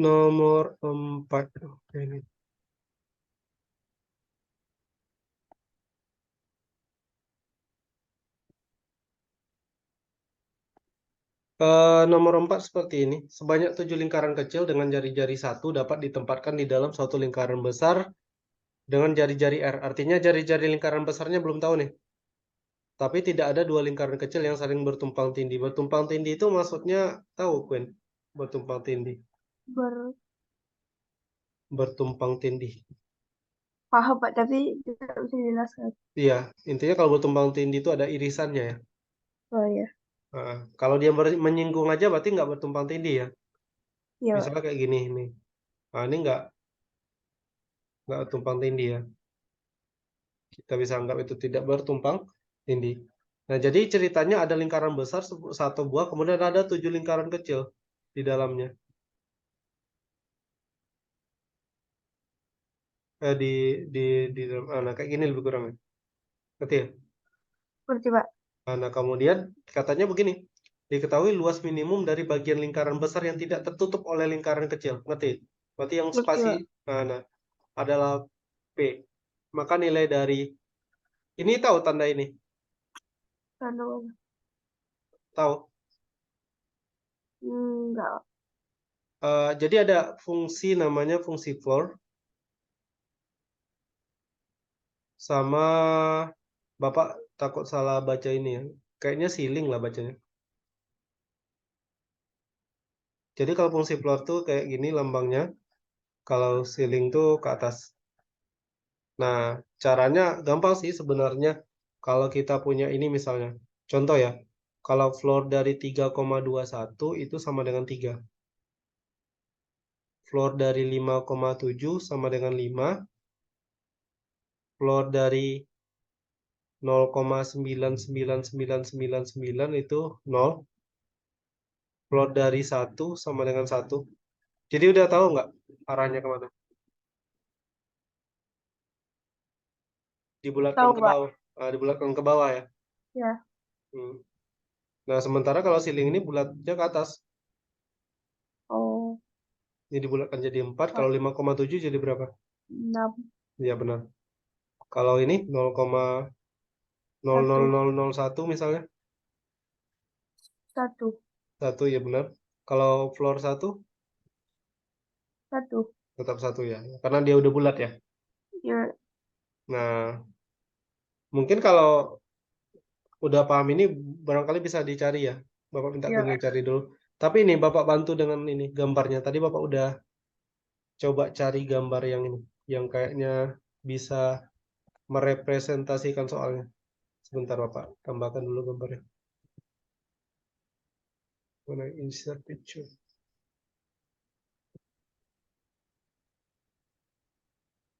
Nomor 4. Oke, ini. Nomor 4 seperti ini. Sebanyak 7 lingkaran kecil dengan jari-jari satu dapat ditempatkan di dalam suatu lingkaran besar dengan jari-jari R. Artinya jari-jari lingkaran besarnya belum tahu nih. Tapi tidak ada dua lingkaran kecil yang saling bertumpang tindih. Bertumpang tindih itu maksudnya tahu, Queen? Bertumpang tindih. Baru Bertumpang tindih. paham, Pak, tapi tidak bisa dijelaskan. Iya, intinya kalau bertumpang tindih itu ada irisannya ya. Oh iya. Nah, kalau dia menyinggung aja berarti nggak bertumpang tindih ya. Iya, Pak. Misalnya kayak gini nih. Nah, ini nggak tumpang tindih ya. Kita bisa anggap itu tidak bertumpang tindih. Nah, jadi ceritanya ada lingkaran besar satu buah, kemudian ada 7 lingkaran kecil di dalamnya. Di nah, kayak gini lebih kurang ya. Ngerti ya? Seperti, Pak. Nah, kemudian katanya begini. Diketahui luas minimum dari bagian lingkaran besar yang tidak tertutup oleh lingkaran kecil. Ngerti? Berarti yang Ngerti, spasi Pak. adalah P. Maka nilai dari Ini tahu tanda ini? Tanda mana? Tahu? Enggak. Jadi ada fungsi namanya fungsi floor sama Bapak takut salah baca ini ya. Kayaknya ceiling lah bacanya. Jadi kalau fungsi floor tuh kayak gini lambangnya. Kalau ceiling tuh ke atas. Nah, caranya gampang sih sebenarnya. Kalau kita punya ini misalnya. Contoh ya. Kalau floor dari 3,21 itu sama dengan 3. Floor dari 5,7 sama dengan 5. Floor dari 0,99999 itu 0. Floor dari 1 sama dengan 1. Jadi udah tahu nggak arahnya kemana? Dibulatkan Tahu, ke Pak. bawah. Dibulatkan ke bawah ya. Ya. Hmm. Nah, sementara kalau ceiling ini bulatnya ke atas. Oh, Ini dibulatkan jadi 4. Kalau Pak. 5,7 jadi berapa? 6. Ya benar. Kalau ini 1. 0,00001 misalnya. 1. 1 ya benar. Kalau floor 1 1. tetap 1 ya. Karena dia udah bulat ya. Ya. Nah, mungkin kalau udah paham ini barangkali bisa dicari ya. Bapak minta Ya. Queen cari dulu. Tapi ini Bapak bantu dengan ini gambarnya. Tadi Bapak udah coba cari gambar yang ini. Yang kayaknya bisa merepresentasikan soalnya. Sebentar Bapak tambahkan dulu gambarnya. Mana insert picture.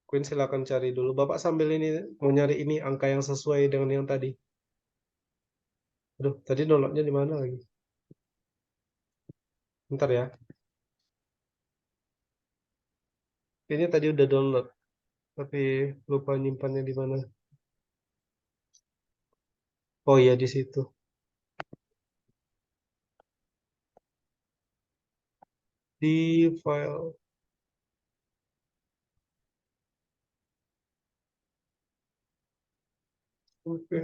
Queen silakan cari dulu. Bapak sambil ini mau nyari ini angka yang sesuai dengan yang tadi. Aduh, tadi downloadnya di mana lagi? Bentar ya. Ini tadi udah download, tapi lupa nyimpannya di mana. Oh iya di situ. Di file. Oke.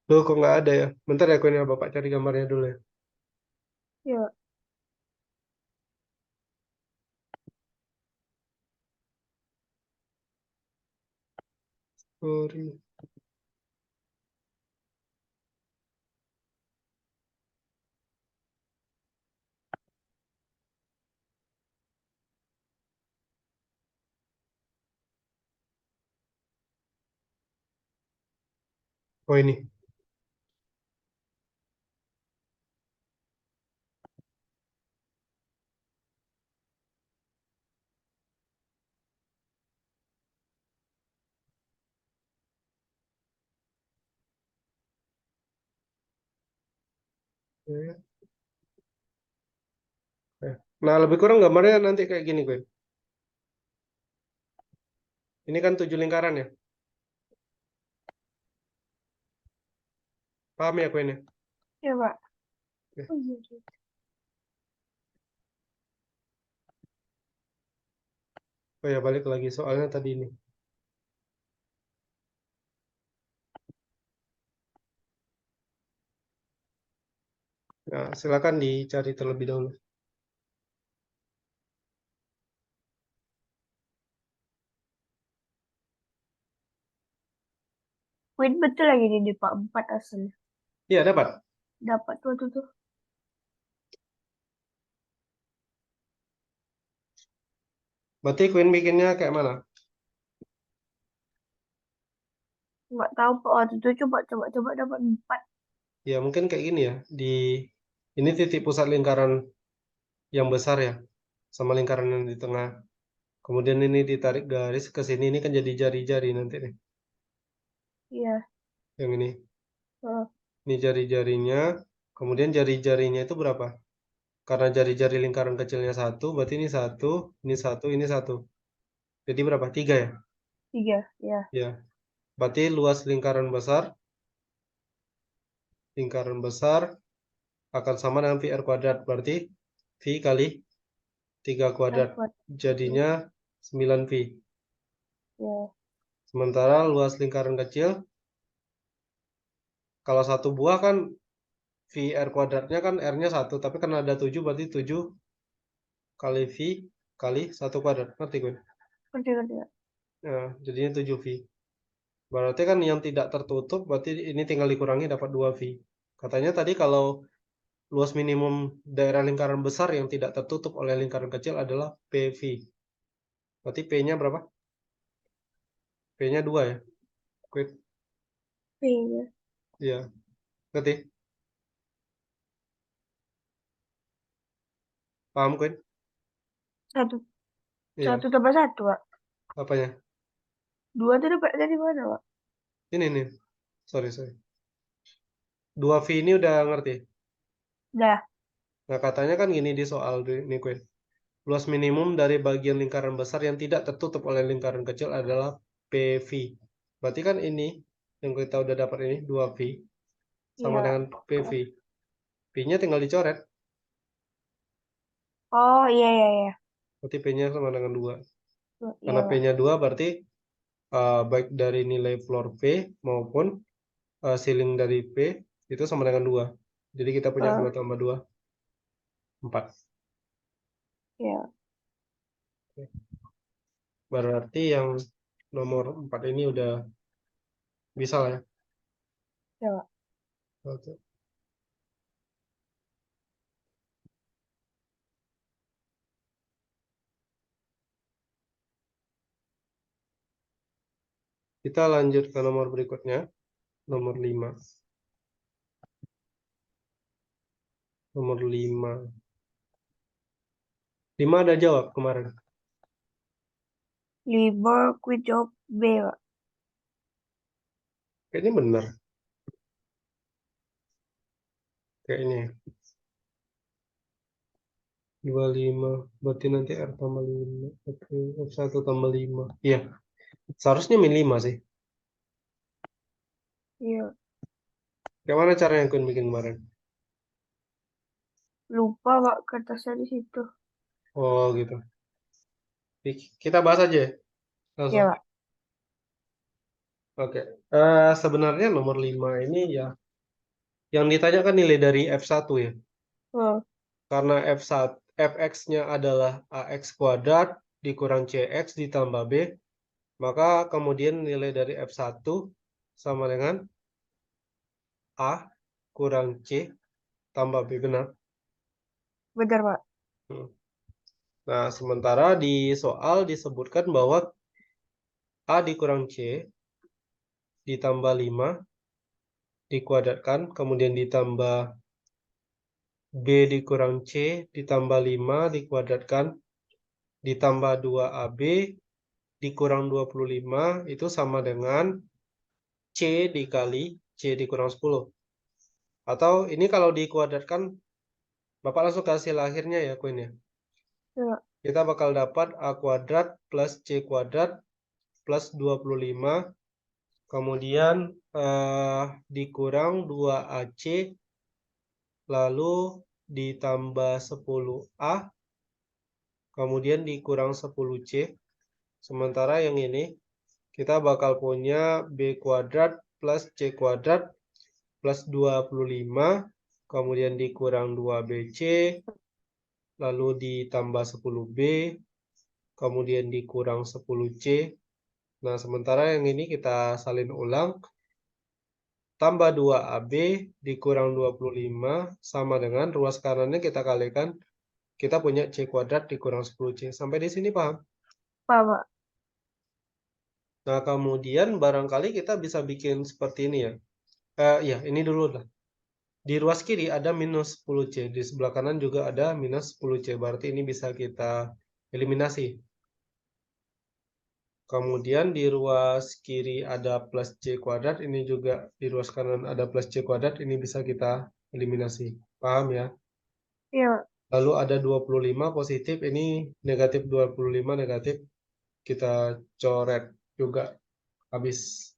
Loh, kok nggak ada ya? Bentar ya, Queen ya. Bapak cari gambarnya dulu ya. Ya. Sorry. Oh ini. Oke. Nah, lebih kurang gambarnya nanti kayak gini, Queen. Ini kan 7 lingkaran ya. Paham ya, Queen ya? Ya, Pak. Oke. Oh, iya, iya. Oh ya, balik lagi soalnya tadi ini. Nah, silakan dicari terlebih dahulu. Queen betul lagi di Pak 4 asal. Iya, dapat. Dapat tuh. Berarti Queen bikinnya kayak mana? Nggak tahu Pak. Waktu itu coba dapat 4. Ya, mungkin kayak gini ya. Ini titik pusat lingkaran yang besar ya, sama lingkaran yang di tengah. Kemudian ini ditarik garis ke sini, ini kan jadi jari-jari nanti nih. Iya. Yang ini. Oh, Ini jari-jarinya. Kemudian jari-jarinya itu berapa? Karena jari-jari lingkaran kecilnya satu, berarti ini satu, ini satu, ini satu. Jadi berapa? 3 ya? 3. Ya. Ya. Berarti luas lingkaran besar akan sama dengan VR kuadrat. Berarti V kali 3 kuadrat. Dapat. Jadinya 9V. Ya. Sementara luas lingkaran kecil, kalau satu buah kan V R kuadratnya kan R-nya 1, tapi karena ada 7 berarti 7 kali V kali 1 kuadrat. Ngerti gue? Ngerti, ngerti. Nah, jadinya 7V. Berarti kan yang tidak tertutup, berarti ini tinggal dikurangi dapat 2V. Katanya tadi kalau luas minimum daerah lingkaran besar yang tidak tertutup oleh lingkaran kecil adalah PV. Berarti P-nya berapa? P-nya 2 ya? Quit. P-nya. Iya. Ngerti? Paham, Quit? Satu. Iya. Satu tambah satu, Pak. Apanya? 2 itu dapat dari mana, Pak? Ini nih. Sorry. 2V ini udah ngerti? Dah. Nah, katanya kan gini di soal ini, Quit. Luas minimum dari bagian lingkaran besar yang tidak tertutup oleh lingkaran kecil adalah PV. Berarti kan ini yang kita udah dapat ini 2V sama Iya. dengan PV. P-nya tinggal dicoret. Oh, iya, iya, iya. Berarti P-nya sama dengan 2. Iya, Karena Pak. P-nya 2 berarti baik dari nilai floor P maupun ceiling dari P itu sama dengan 2. Jadi kita punya 2 tambah 2, 4. Iya. Berarti yang nomor 4 ini udah bisa lah ya. Iya, Pak. Oke. Kita lanjut ke nomor berikutnya. Nomor 5. Nomor 5. 5 ada jawab kemarin. 5 quick jawab B, Pak. Kayaknya benar. Kayaknya 25. Berarti nanti R tambah 5. Oke, F1 tambah 5. Iya. Seharusnya min 5 sih. Iya. Gimana cara yang Kun bikin kemarin? Lupa, Pak, kertasnya di situ. Oh gitu. Kita bahas aja ya, Iya, langsung. Pak. Oke. Sebenarnya nomor 5 ini ya. Yang ditanyakan nilai dari F1 ya. Oh, Karena F1, Fx-nya adalah AX kuadrat dikurang CX ditambah B. Maka kemudian nilai dari F1 sama dengan A kurang C tambah B. Benar. benar, Pak. Nah, sementara di soal disebutkan bahwa A dikurang C ditambah 5 dikuadratkan, kemudian ditambah B dikurang C ditambah 5 dikuadratkan, ditambah 2AB dikurang 25 itu sama dengan C dikali C dikurang 10. Atau ini kalau dikuadratkan, Bapak langsung kasih akhirnya ya, Queen ya. Iya, Kita bakal dapat A kuadrat plus C kuadrat plus 25. Kemudian dikurang 2AC, lalu ditambah 10A, kemudian dikurang 10C. Sementara yang ini, kita bakal punya B kuadrat plus C kuadrat plus 25, kemudian dikurang 2BC, lalu ditambah 10B, kemudian dikurang 10C. Nah, sementara yang ini kita salin ulang. Tambah 2AB dikurang 25 sama dengan ruas kanannya kita kalikan. Kita punya C kuadrat dikurang 10C. Sampai di sini paham? Pak. Nah, kemudian barangkali kita bisa bikin seperti ini ya. Ya, ini dulu lah. Di ruas kiri ada minus 10C. Di sebelah kanan juga ada minus 10C. Berarti ini bisa kita eliminasi. Kemudian di ruas kiri ada plus C kuadrat. Ini juga di ruas kanan ada plus C kuadrat. Ini bisa kita eliminasi. Paham ya? Iya, Lalu ada 25 positif. Ini negatif 25 negatif. Kita coret juga habis.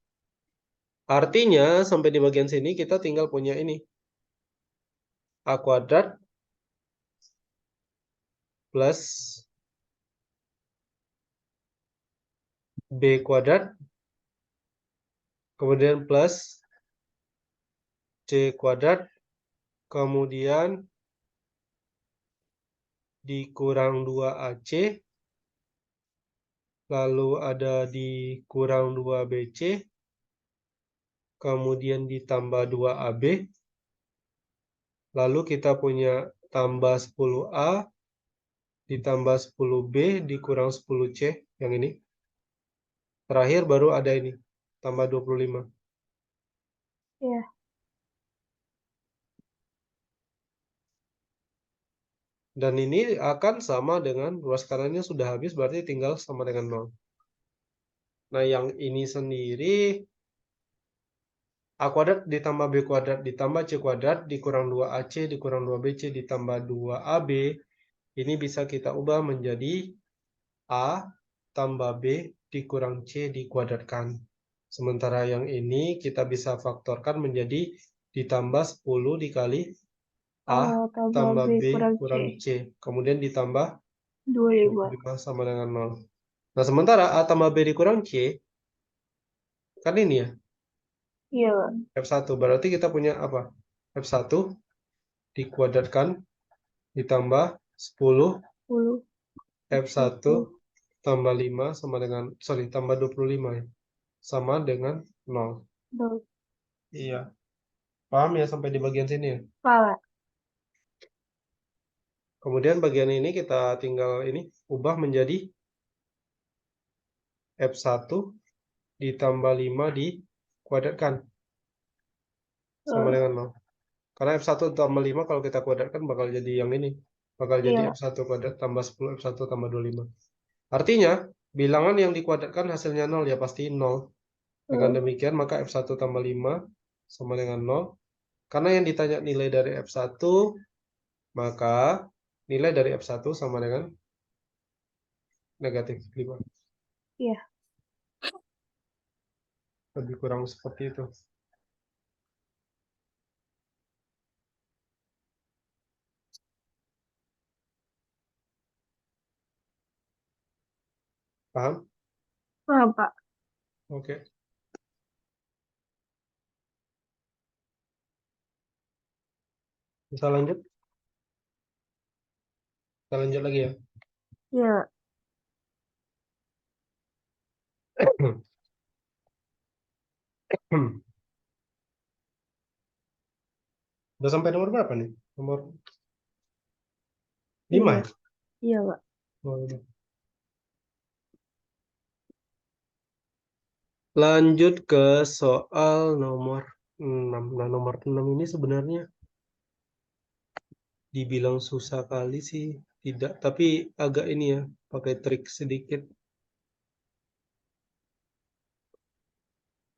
Artinya sampai di bagian sini kita tinggal punya ini. A kuadrat plus B kuadrat, kemudian plus C kuadrat, kemudian dikurang 2AC, lalu ada dikurang 2BC, kemudian ditambah 2AB, lalu kita punya tambah 10A, ditambah 10B, dikurang 10C, yang ini. Terakhir baru ada ini, tambah 25. Iya. Dan ini akan sama dengan ruas kanannya sudah habis, berarti tinggal sama dengan 0. Nah, yang ini sendiri, A kuadrat ditambah B kuadrat ditambah C kuadrat dikurang 2AC dikurang 2BC ditambah 2AB, ini bisa kita ubah menjadi A tambah B dikurang C dikuadratkan. Sementara yang ini kita bisa faktorkan menjadi ditambah 10 dikali A tambah B kurang C. Kemudian ditambah 25. sama dengan 0. Nah, sementara A tambah B dikurang C, kan ini ya, Iya, Pak. F1. Berarti kita punya apa? F1 dikuadratkan ditambah 10 10. F1 tambah 5 sama dengan, tambah 25 ya. Sama dengan 0. 0. Iya. Paham ya sampai di bagian sini ya? Pak. Kemudian bagian ini kita tinggal ini ubah menjadi F1 ditambah 5 dikuadratkan sama dengan 0. Karena F1 tambah 5 kalau kita kuadratkan bakal jadi yang ini. Bakal jadi Iya. F1 kuadrat tambah 10 F1 tambah 25. Artinya, bilangan yang dikuadratkan hasilnya 0 ya pasti 0. Dengan demikian maka F1 tambah 5 sama dengan 0. Karena yang ditanya nilai dari F1, maka nilai dari F1 sama dengan negatif 5. Iya. Lebih kurang seperti itu. Paham? Paham, Pak. Oke. Bisa lanjut? Kita lanjut lagi ya. Iya. Udah sampai nomor berapa nih? Nomor 5 ya? Iya, Pak. Oh, udah. Lanjut ke soal nomor 6. Nah, nomor 6 ini sebenarnya dibilang susah kali sih, tidak. Tapi agak ini ya, pakai trik sedikit.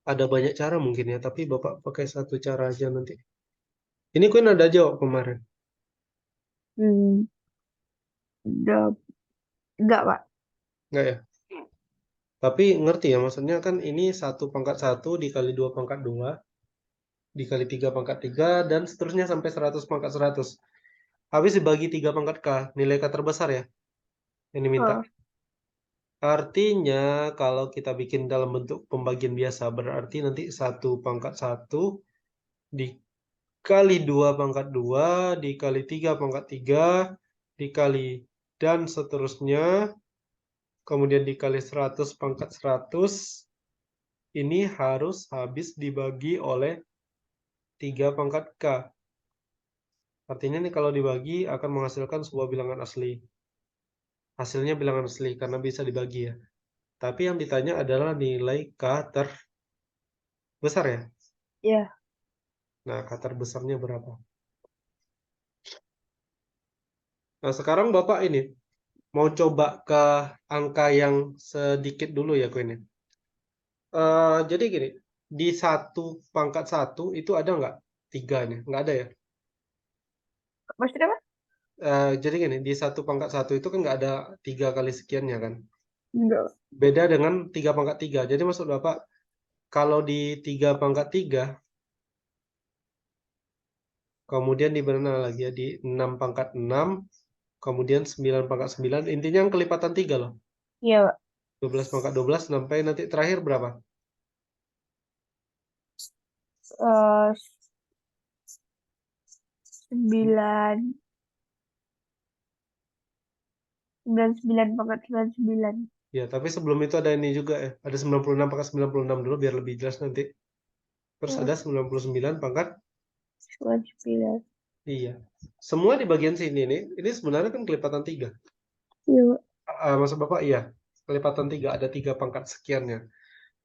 Ada banyak cara mungkin ya, tapi Bapak pakai satu cara aja nanti. Ini kan ada jawab kemarin. Enggak, Pak. Enggak ya? Tapi ngerti ya, maksudnya kan ini 1/1 dikali 2/2, dikali 3/3, dan seterusnya sampai 100/100. Habis dibagi 3/K, nilai K terbesar ya, yang diminta. Artinya kalau kita bikin dalam bentuk pembagian biasa, berarti nanti 1/1 dikali 2/2, dikali 3/3, dikali dan seterusnya, kemudian dikali 100/100, ini harus habis dibagi oleh 3/K. Artinya nih kalau dibagi akan menghasilkan sebuah bilangan asli. Hasilnya bilangan asli karena bisa dibagi ya. Tapi yang ditanya adalah nilai K terbesar ya. Iya. Nah, K terbesarnya berapa? Nah, sekarang Bapak ini mau coba ke angka yang sedikit dulu ya, Queen. Jadi gini, di 1/1 itu ada nggak 3-nya? Nggak ada ya. Maksudnya apa? Jadi gini, di 1/1 itu kan nggak ada 3 kali sekiannya kan. Enggak. Beda dengan 3/3. Jadi maksud Bapak, kalau di 3/3, kemudian di mana lagi ya, di 6/6, kemudian 9 pangkat 9, intinya yang kelipatan 3 loh. Iya, Pak. 12 pangkat 12 sampai nanti terakhir berapa? Eh, 9, 99 pangkat 99. Ya, tapi sebelum itu ada ini juga ya. Ada 96 pangkat 96 dulu biar lebih jelas nanti. Terus ada 99 pangkat. 99. Iya. Semua di bagian sini nih, ini sebenarnya kan kelipatan 3. Iya, Pak. Maksud Bapak iya, kelipatan 3, ada 3 pangkat sekiannya.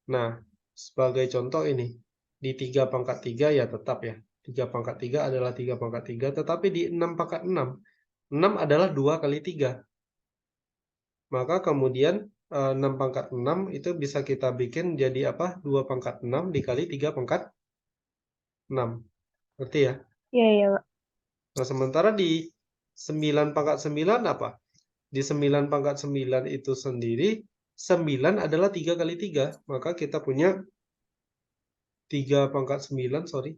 Nah, sebagai contoh ini, di 3 pangkat 3 ya tetap ya. 3 pangkat 3 adalah 3 pangkat 3, tetapi di 6 pangkat 6, 6 adalah 2 kali 3. Maka kemudian 6 pangkat 6 itu bisa kita bikin jadi apa? 2 pangkat 6 dikali 3 pangkat 6. Ngerti ya? Iya, iya, Pak. Nah, sementara di 9 pangkat 9 apa? Di 9 pangkat 9 itu sendiri, 9 adalah 3 kali 3. Maka kita punya 3 pangkat 9, sorry.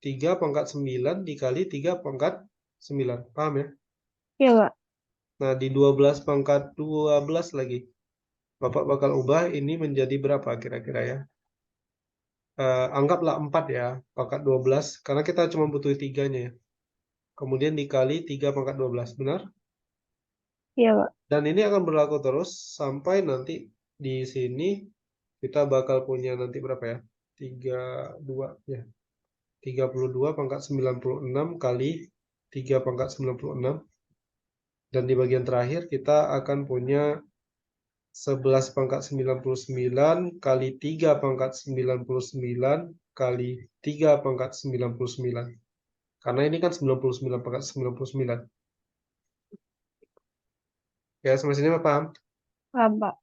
3 pangkat 9 dikali 3 pangkat 9. Paham ya? Iya, Pak. Nah, di 12 pangkat 12 lagi. Bapak bakal ubah ini menjadi berapa kira-kira ya? Anggaplah 4 ya, pangkat 12. Karena kita cuma butuh 3-nya ya. Kemudian dikali 3 pangkat 12, benar? Iya, Pak. Dan ini akan berlaku terus sampai nanti di sini kita bakal punya nanti berapa ya? 32 ya. 32 pangkat 96 kali 3 pangkat 96. Dan di bagian terakhir kita akan punya 11 pangkat 99 kali 3 pangkat 99 kali 3 pangkat 99. Karena ini kan 99 pangkat 99. Ya, sampai sini Pak, paham? Paham, Pak.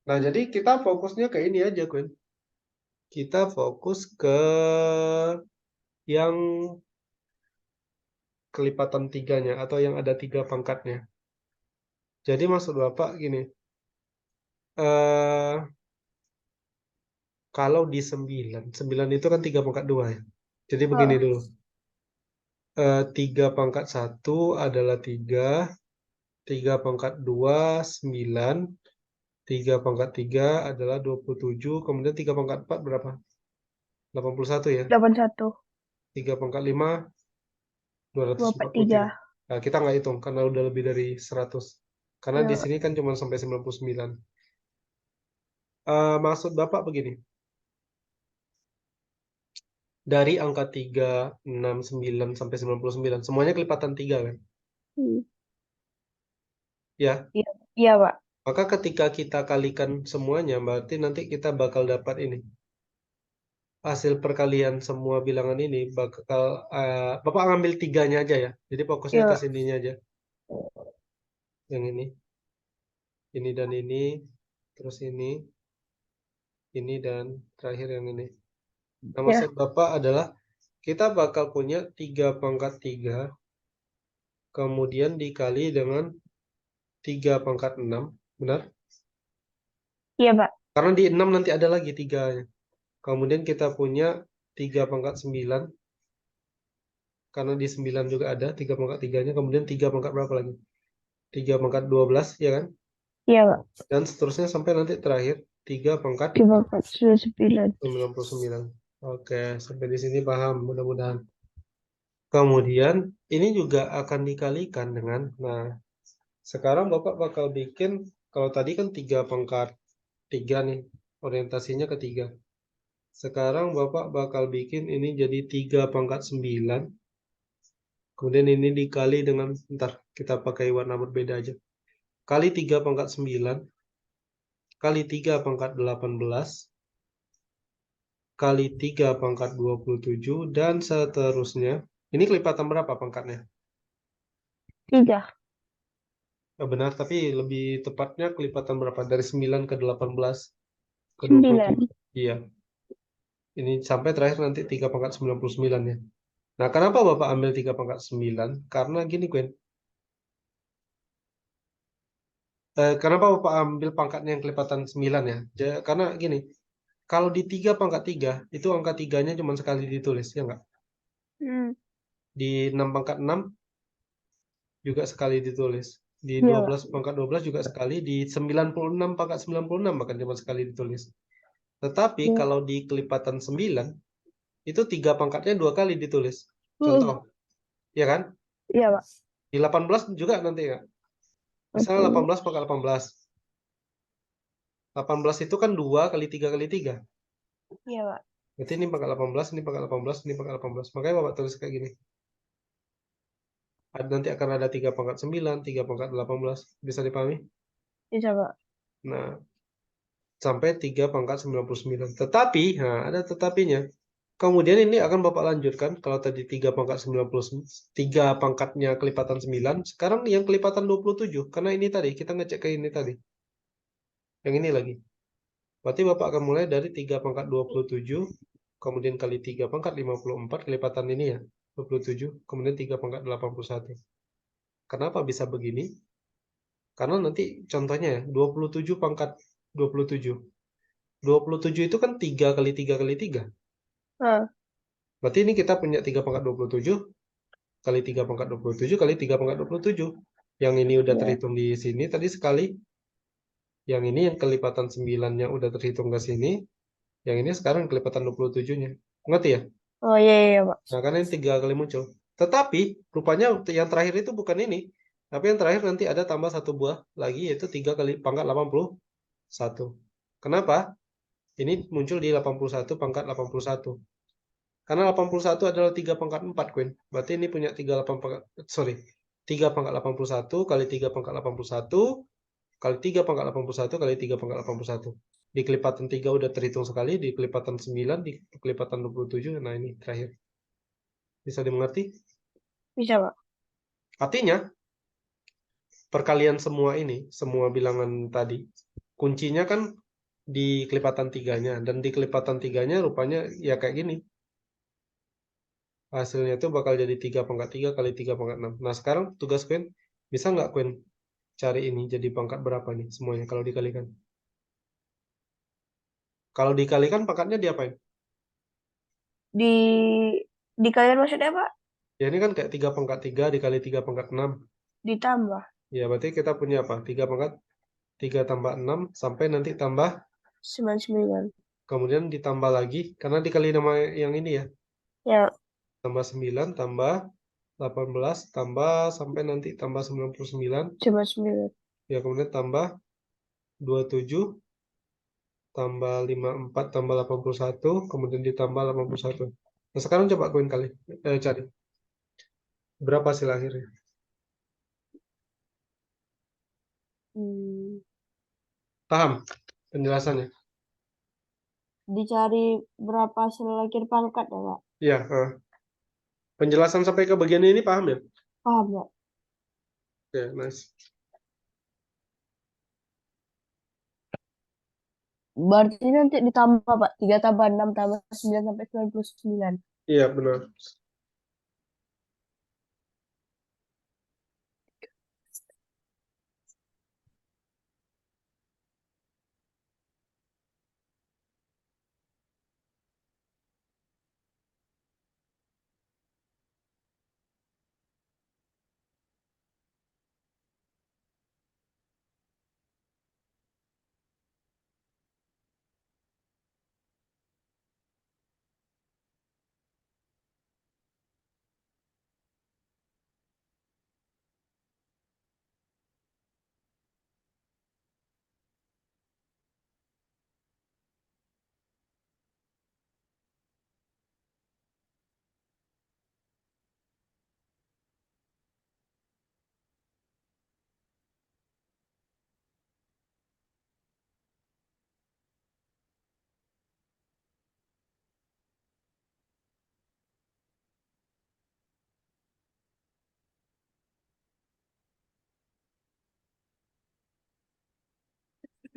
Nah, jadi kita fokusnya ke ini aja, Queen. Kita fokus ke yang kelipatan 3-nya atau yang ada 3 pangkatnya. Jadi maksud Bapak gini, eh kalau di 9, 9 itu kan 3 pangkat 2 ya. Jadi begini Oh, dulu. 3 pangkat 1 adalah 3, 3 pangkat 2, 9, 3 pangkat 3 adalah 27, kemudian 3 pangkat 4 berapa? 81 ya. 81. 3 pangkat 5, 243. 243. Nah, kita nggak hitung karena udah lebih dari 100. Karena Iya, di Pak. sini kan cuma sampai 99. Maksud Bapak begini, dari angka 3, 6, 9, sampai 99, semuanya kelipatan 3 kan? Hmm. Ya, Iya, iya, Pak. maka ketika kita kalikan semuanya, berarti nanti kita bakal dapat ini. Hasil perkalian semua bilangan ini bakal, Bapak ngambil 3-nya aja ya. Jadi fokusnya Iya, ke Pak. sininya aja. Yang ini dan ini, terus ini dan terakhir yang ini. Nah, Iya, maksud Bapak adalah kita bakal punya 3 pangkat 3, kemudian dikali dengan 3 pangkat 6, benar? iya, Pak. Karena di 6 nanti ada lagi 3. Kemudian kita punya 3 pangkat 9, karena di 9 juga ada 3 pangkat 3-nya, kemudian 3 pangkat berapa lagi? 3 pangkat 12, ya kan? Iya, Pak. Dan seterusnya sampai nanti terakhir 3 pangkat 349. 99. Oke, sampai di sini paham mudah-mudahan. Kemudian ini juga akan dikalikan dengan, nah sekarang Bapak bakal bikin, kalau tadi kan 3 pangkat 3 nih, orientasinya ke 3. Sekarang Bapak bakal bikin ini jadi 3 pangkat 9. Kemudian ini dikali dengan, ntar kita pakai warna berbeda aja. Kali 3 pangkat 9, kali 3 pangkat 18, kali 3 pangkat 27, dan seterusnya. Ini kelipatan berapa pangkatnya? 3. Benar, tapi lebih tepatnya kelipatan berapa? Dari 9 ke 18 ke 27. 9. Iya, ini sampai terakhir nanti 3 pangkat 99 ya. Nah, kenapa Bapak ambil 3 pangkat 9? Karena gini, Queen. Kenapa Bapak ambil pangkatnya yang kelipatan 9 ya? Karena gini, kalau di 3 pangkat 3, itu angka 3-nya cuma sekali ditulis, ya nggak? Hmm. Di 6 pangkat 6, juga sekali ditulis. Di Iya, Pak. 12 pangkat 12 juga sekali. Di 96 pangkat 96 bahkan cuma sekali ditulis. Tetapi Iya. kalau di kelipatan 9, itu 3 pangkatnya 2 kali ditulis. Hmm. Contoh, ya kan? Iya, Pak. Di 18 juga nanti ya. Misalnya Oke. 18 pangkat 18. 18 itu kan 2 kali 3 kali 3. Iya, Pak. Berarti ini pangkat 18, ini pangkat 18, ini pangkat 18. Makanya Bapak tulis kayak gini. Nanti akan ada 3 pangkat 9, 3 pangkat 18. Bisa dipahami? Bisa, Pak. Nah, sampai 3 pangkat 99. Tetapi, nah ada tetapinya. Kemudian ini akan Bapak lanjutkan. Kalau tadi 3 pangkat 90, 3 pangkatnya kelipatan 9. Sekarang yang kelipatan 27. Karena ini tadi, kita ngecek ke ini tadi. Yang ini lagi. Berarti Bapak akan mulai dari 3 pangkat 27. Kemudian kali 3 pangkat 54. Kelipatan ini ya. 27. Kemudian 3 pangkat 81. Kenapa bisa begini? Karena nanti contohnya ya. 27 pangkat 27. 27 itu kan 3 kali 3 kali 3. Nah, Berarti ini kita punya 3 pangkat 27 kali 3 pangkat 27 kali 3 pangkat 27. Yang ini udah iya. terhitung di sini tadi sekali. Yang ini yang kelipatan 9-nya udah terhitung ke sini. Yang ini sekarang kelipatan 27-nya. Ngerti ya? Oh, iya, iya, iya, Pak. Nah, karena ini 3 kali muncul. Tetapi, rupanya yang terakhir itu bukan ini. Tapi yang terakhir nanti ada tambah satu buah lagi, yaitu 3 kali pangkat 81. Kenapa? Ini muncul di 81 pangkat 81. Karena 81 adalah 3 pangkat 4, Queen. Berarti ini punya 38 pangkat, sorry, 3 pangkat 81 kali 3 pangkat 81 kali 3 pangkat 81 kali 3 pangkat 81. Di kelipatan 3 udah terhitung sekali, di kelipatan 9, di kelipatan 27, nah ini terakhir. Bisa dimengerti? Bisa, Pak. Artinya, perkalian semua ini, semua bilangan tadi, kuncinya kan di kelipatan 3-nya. Dan di kelipatan 3-nya rupanya ya kayak gini. Hasilnya itu bakal jadi 3 pangkat 3 kali 3 pangkat 6. Nah, sekarang tugas Queen, bisa nggak Queen cari ini jadi pangkat berapa nih semuanya kalau dikalikan? Kalau dikalikan pangkatnya diapain? Di dikalian maksudnya, Pak? Ya ini kan kayak 3 pangkat 3 dikali 3 pangkat 6. Ditambah Ya berarti kita punya apa? 3 pangkat 3 tambah 6 sampai nanti tambah, 99. kemudian ditambah lagi karena dikali nama yang ini ya. Ya, Tambah 9 tambah 18 tambah sampai nanti tambah 99. 99. Ya kemudian tambah 27 tambah 54 tambah 81 kemudian ditambah 81. Nah, sekarang coba koin kali cari berapa hasil akhirnya. Hmm. Paham penjelasannya? Dicari berapa hasil akhir pangkat ya, Pak? Iya, penjelasan sampai ke bagian ini paham ya? Paham, Pak? Oke, nice. Berarti nanti ditambah, Pak. 3 tambah 6 tambah 9 sampai 99. Iya, benar.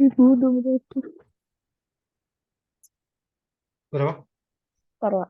Ibu udah berarti. Berapa? Pak.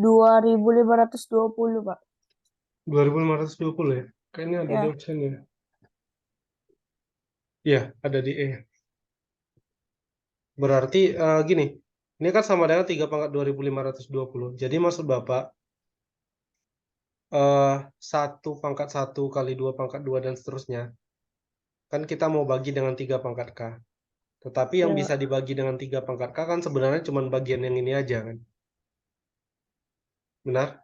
2.520, Pak. 2.520 ya. Kayaknya ada di Ya, option ya. Iya, ada di E. Berarti gini, ini kan sama dengan 3 pangkat 2.520. Jadi maksud Bapak, 1 pangkat 1 kali 2 pangkat 2 dan seterusnya. Kan kita mau bagi dengan 3 pangkat K. Tetapi yang ya, bisa Pak. dibagi dengan 3 pangkat K kan sebenarnya cuma bagian yang ini aja kan. Benar?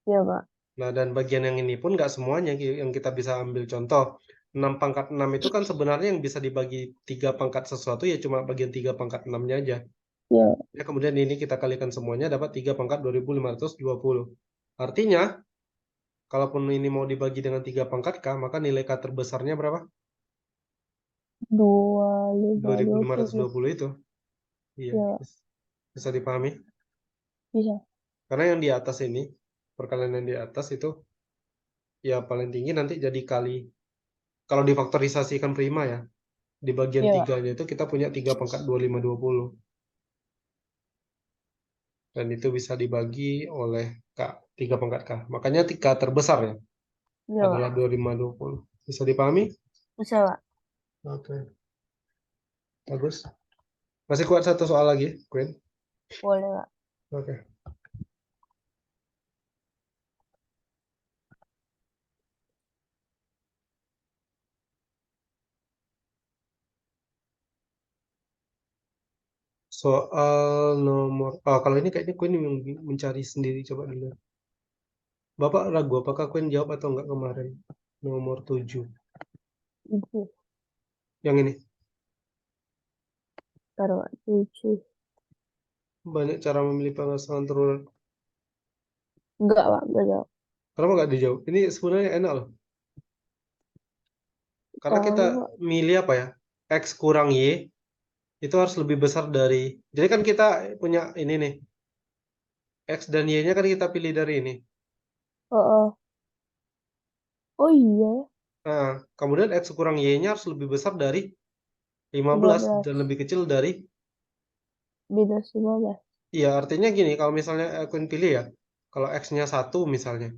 Ya, Pak. Nah, dan bagian yang ini pun nggak semuanya yang kita bisa ambil contoh. 6 pangkat 6 itu kan sebenarnya yang bisa dibagi 3 pangkat sesuatu ya cuma bagian 3 pangkat 6-nya aja. Ya, Ya, kemudian ini kita kalikan semuanya dapat 3 pangkat 2.520. Artinya, kalaupun ini mau dibagi dengan 3 pangkat K, maka nilai K terbesarnya berapa? 2.520. 2.520 itu. Iya, Ya, bisa dipahami. bisa. Karena yang di atas ini, perkalian yang di atas itu, ya paling tinggi nanti jadi kali. Kalau difaktorisasikan prima ya, di bagian Ya, Pak. tiganya itu kita punya 3 pangkat 2.520. Dan itu bisa dibagi oleh K, 3 pangkat K. Makanya K terbesar ya, Ya, adalah Pak. 2.520. Bisa dipahami? Bisa, Pak. Oke, bagus. Masih kuat satu soal lagi, Queen? Boleh, Pak. Oke. Soal nomor, kalau ini kayaknya Queen yang mencari sendiri, coba dulu. Bapak ragu apakah Queen jawab atau enggak kemarin? Nomor 7. Itu. Yang ini, Taruh, Pak. 7. banyak cara memilih pasangan terurut. Enggak, Pak. Enggak jawab. Kenapa nggak dijawab? Ini sebenarnya enak loh. Karena kita Tahu, Pak. milih apa ya? X kurang Y itu harus lebih besar dari. Jadi kan kita punya ini nih. X dan Y-nya kan kita pilih dari ini. Oh, oh. Oh iya. Nah, kemudian X kurang Y-nya harus lebih besar dari 15 dan 15. lebih kecil dari. Minus 15. Iya, artinya gini, kalau misalnya Queen pilih ya, kalau X-nya 1 misalnya.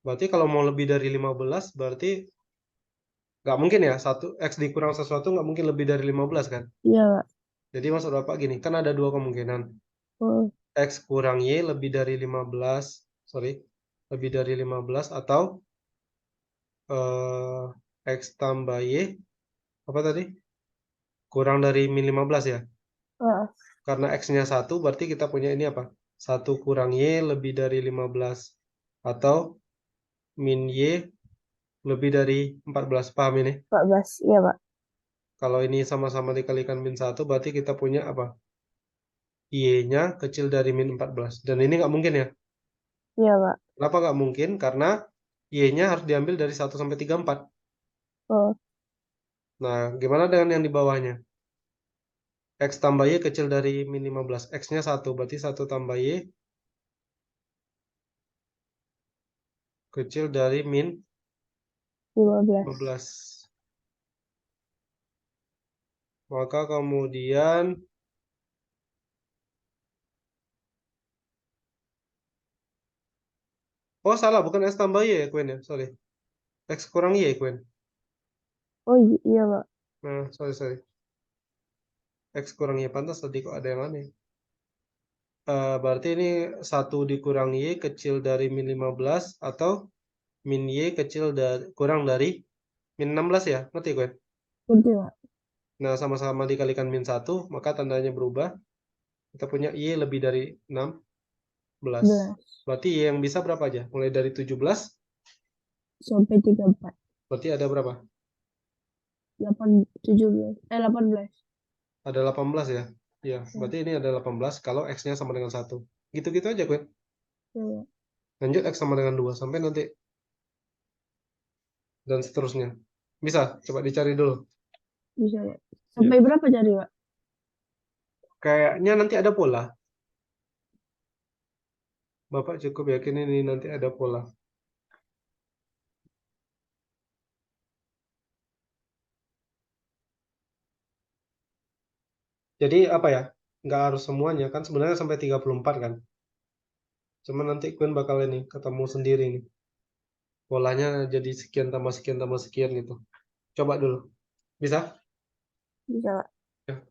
Berarti kalau mau lebih dari 15, berarti nggak mungkin ya, satu X dikurang sesuatu nggak mungkin lebih dari 15 kan? Iya, Pak. Jadi maksud Bapak gini, kan ada dua kemungkinan. Oh, X kurang Y lebih dari 15, sorry, lebih dari 15 atau X tambah Y, apa tadi? Kurang dari min 15 ya. oh. Karena X-nya 1, berarti kita punya ini apa? 1 kurang Y lebih dari 15. Atau min Y lebih dari 14. Paham ini? 14. Iya, Pak. Kalau ini sama-sama dikalikan min 1, berarti kita punya apa? Y-nya kecil dari min 14. Dan ini nggak mungkin ya. Iya, Pak. Kenapa nggak mungkin? Karena Y-nya harus diambil dari 1 sampai 34. Oh, Nah, gimana dengan yang di bawahnya? X tambah Y kecil dari min 15. X-nya 1, berarti 1 tambah Y kecil dari min 15. 15. Maka kemudian, oh salah, bukan X tambah Y ya, Queen ya, sorry. X kurang Y, Queen. Oh iya, Pak. Nah, sorry. X kurang Y, pantas tadi kok ada yang aneh. Berarti ini 1 dikurang Y kecil dari min 15 atau min Y kecil dari, kurang dari min 16 ya, ngerti Queen? Ngerti, Pak. Nah, sama-sama dikalikan min 1, maka tandanya berubah. Kita punya Y lebih dari 16. 11. Berarti Y yang bisa berapa aja? Mulai dari 17, Sampai 34. berarti ada berapa? 17. 18. Ada 18 ya? Ya, Ya, berarti ini ada 18 kalau X-nya sama dengan 1. Gitu-gitu aja, Queen. ya, Pak. Lanjut X sama dengan 2, sampai nanti dan seterusnya. Bisa, coba dicari dulu. Bisa, Pak. Ya. Sampai berapa cari, Pak? Kayaknya nanti ada pola. Bapak cukup yakin ini nanti ada pola. Jadi apa ya? Nggak harus semuanya kan sebenarnya sampai 34 kan. Cuma nanti Queen bakal ini ketemu sendiri nih. Polanya jadi sekian tambah sekian tambah sekian gitu. Coba dulu. Bisa? Bisa, Pak. Ya.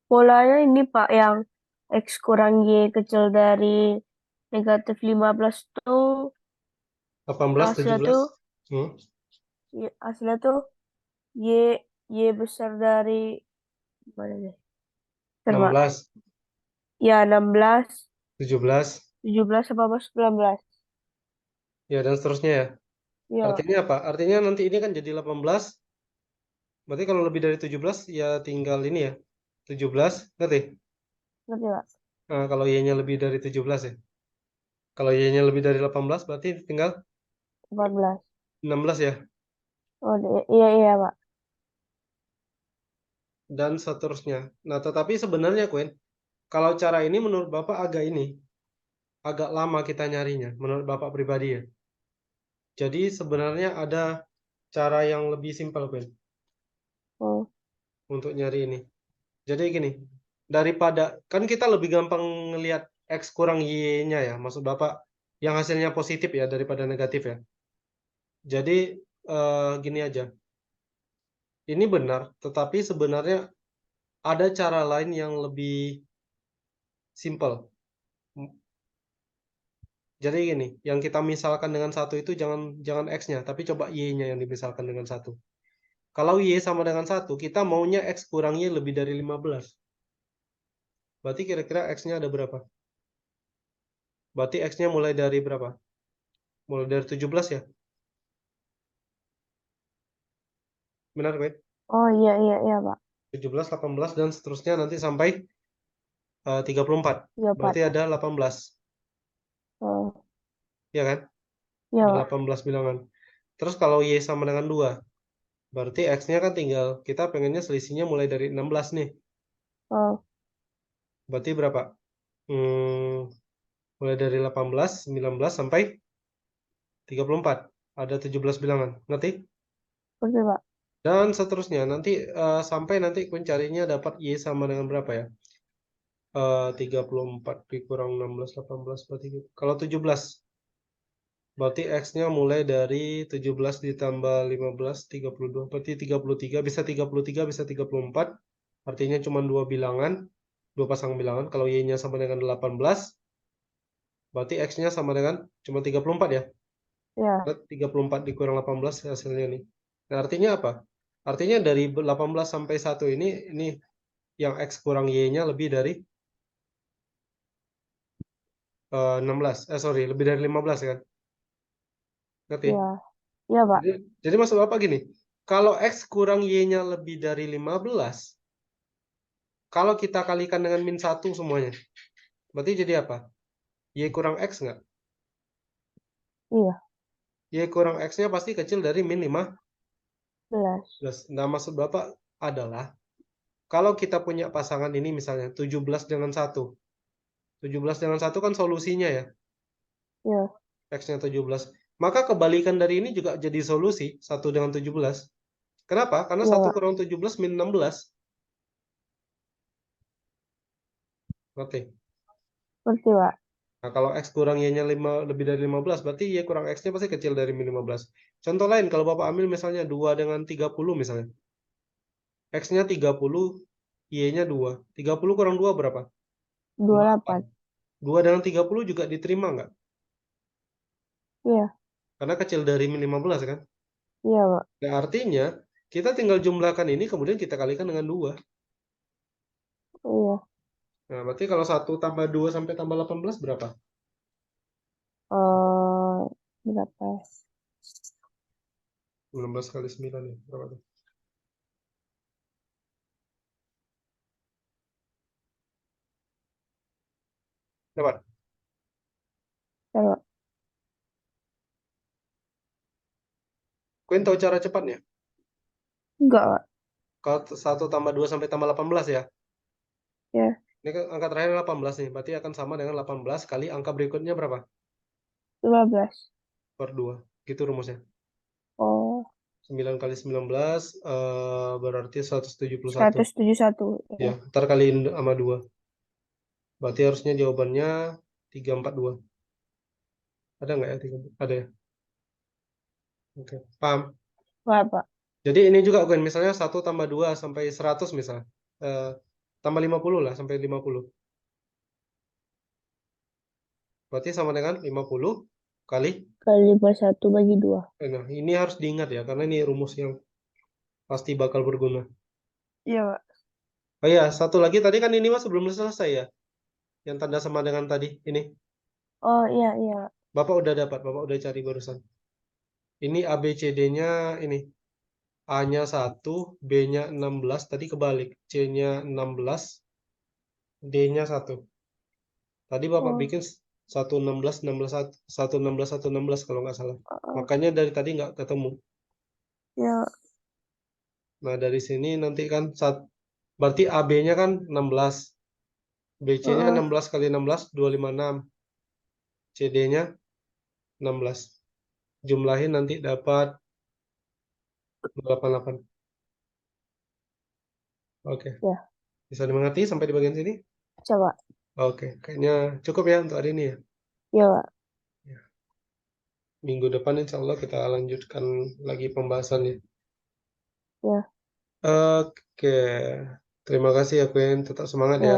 Polanya ini Pak yang X kurang Y kecil dari negatif 15 tuh 18, hasilnya 17. tuh Hmm. hasilnya tuh Y Y besar dari mana deh? Bentar, Pak. 16, Ya 16, 17. 17 apa 19. Ya, dan seterusnya ya. Iya, Artinya apa? Artinya nanti ini kan jadi 18. Berarti kalau lebih dari 17 ya tinggal ini ya. 17, ngerti? ngerti Pak? Nah, kalau Y-nya lebih dari 17 ya. Kalau Y-nya lebih dari 18 berarti tinggal 14. 16 ya. Oh, iya iya Pak. Dan seterusnya. Nah, tetapi sebenarnya Queen, kalau cara ini menurut Bapak agak ini. Agak lama kita nyarinya. Menurut Bapak pribadi ya. Jadi sebenarnya ada cara yang lebih simpel Queen. Oh, Untuk nyari ini. Jadi gini. Daripada, kan kita lebih gampang ngelihat X kurang Y-nya ya. Maksud Bapak yang hasilnya positif ya daripada negatif ya. Jadi gini aja. Ini benar, tetapi sebenarnya ada cara lain yang lebih simple. Jadi gini, yang kita misalkan dengan satu itu jangan jangan X-nya, tapi coba Y-nya yang dimisalkan dengan satu. Kalau Y sama dengan satu, kita maunya X kurang Y lebih dari 15. Berarti kira-kira X-nya ada berapa? Berarti X-nya mulai dari berapa? Mulai dari 17 ya? Benar, Wait? oh iya iya iya Pak. 17, 18, dan seterusnya nanti sampai 34. Iya Berarti Pak. ada 18. Oh, Ya kan? iya Ada Pak. 18 bilangan. Terus kalau Y sama dengan 2, berarti X-nya kan tinggal, kita pengennya selisihnya mulai dari 16 nih. Oh, Berarti berapa? Hmm, mulai dari 18, 19, sampai 34. Ada 17 bilangan. Ngerti? ngerti Pak. Dan seterusnya, nanti sampai nanti Queen carinya dapat Y sama dengan berapa ya? 34 dikurang 16, 18, berarti gitu. Kalau 17, berarti X-nya mulai dari 17 ditambah 15, 32. Berarti 33, bisa 33, bisa 34. Artinya cuma dua bilangan, dua pasang bilangan. Kalau Y-nya sama dengan 18, berarti X-nya sama dengan cuma 34 ya. Ya, 34 dikurang 18 hasilnya nih. Nah, artinya apa? Artinya dari 18 sampai 1 ini yang X kurang Y-nya lebih dari 16. Sorry, lebih dari 15 kan? Ngerti? ya, ya, Pak. Jadi maksud Bapak gini, kalau X kurang Y-nya lebih dari 15, kalau kita kalikan dengan min 1 semuanya, berarti jadi apa? Y kurang X nggak? Iya, Y kurang X-nya pasti kecil dari min 15. 11. Nah, maksud Bapak adalah, kalau kita punya pasangan ini misalnya 17 dengan 1. 17 dengan 1 kan solusinya ya, Ya, X-nya 17. Maka kebalikan dari ini juga jadi solusi, 1 dengan 17. Kenapa? Karena iya, 1 Pak. kurang 17 min 16. Oke. Ngerti, Pak. Nah, kalau X kurang Y-nya lebih dari 15, berarti Y kurang X-nya pasti kecil dari min 15. Contoh lain, kalau Bapak ambil misalnya 2 dengan 30 misalnya. X-nya 30, Y-nya 2. 30 kurang 2 berapa? 28. 2 dengan 30 juga diterima nggak? Iya, Karena kecil dari min 15 kan? iya, Pak. Nah, artinya kita tinggal jumlahkan ini kemudian kita kalikan dengan 2. Iya. Nah, berarti kalau 1 tambah 2 sampai tambah 18 berapa? Eh, berapa? 16 kali 9 ya. Berapa tuh? Dapat. Ya, Pak. Kalian tahu cara cepatnya? Enggak, Pak. Kalau 1 tambah 2 sampai tambah 18 ya. Ya, Ini kan angka terakhir 18 nih. Berarti akan sama dengan 18 kali angka berikutnya berapa? 15. Per 2. Gitu rumusnya. Oh, 9 kali 19 berarti 171. 171. Ya, Ya. ntar kaliin sama 2. Berarti harusnya jawabannya 342. Ada nggak ya 3? Ada ya? Oke, paham. Enggak, Pak. Jadi ini juga kan misalnya 1 tambah 2 sampai 100 misalnya. Eh, tambah 50 lah sampai 50. Berarti sama dengan 50 kali. Kali 51 bagi 2. Nah, ini harus diingat ya karena ini rumus yang pasti bakal berguna. Iya, Pak. Oh iya, satu lagi tadi kan ini mas belum selesai ya. Yang tanda sama dengan tadi ini. Oh, iya, iya. Bapak udah dapat, Bapak udah cari barusan. Ini ABCD-nya ini. A-nya 1, B-nya 16, tadi kebalik. C-nya 16, D-nya 1. Tadi Bapak Oh, bikin 116, 16, 116, 116 kalau nggak salah. oh, Makanya dari tadi nggak ketemu. ya. Nah, dari sini nanti kan berarti AB-nya kan 16. BC-nya Oh, 16 kali 16, 256. CD-nya 16. Jumlahin nanti dapat 288. Oke. ya. Bisa dimengerti sampai di bagian sini? Coba. Oke. Kayaknya cukup ya untuk hari ini ya. Ya, Pak. Ya. Minggu depan insya Allah kita lanjutkan lagi pembahasannya. Ya. Oke. Terima kasih ya Queen. Tetap semangat ya. Ya.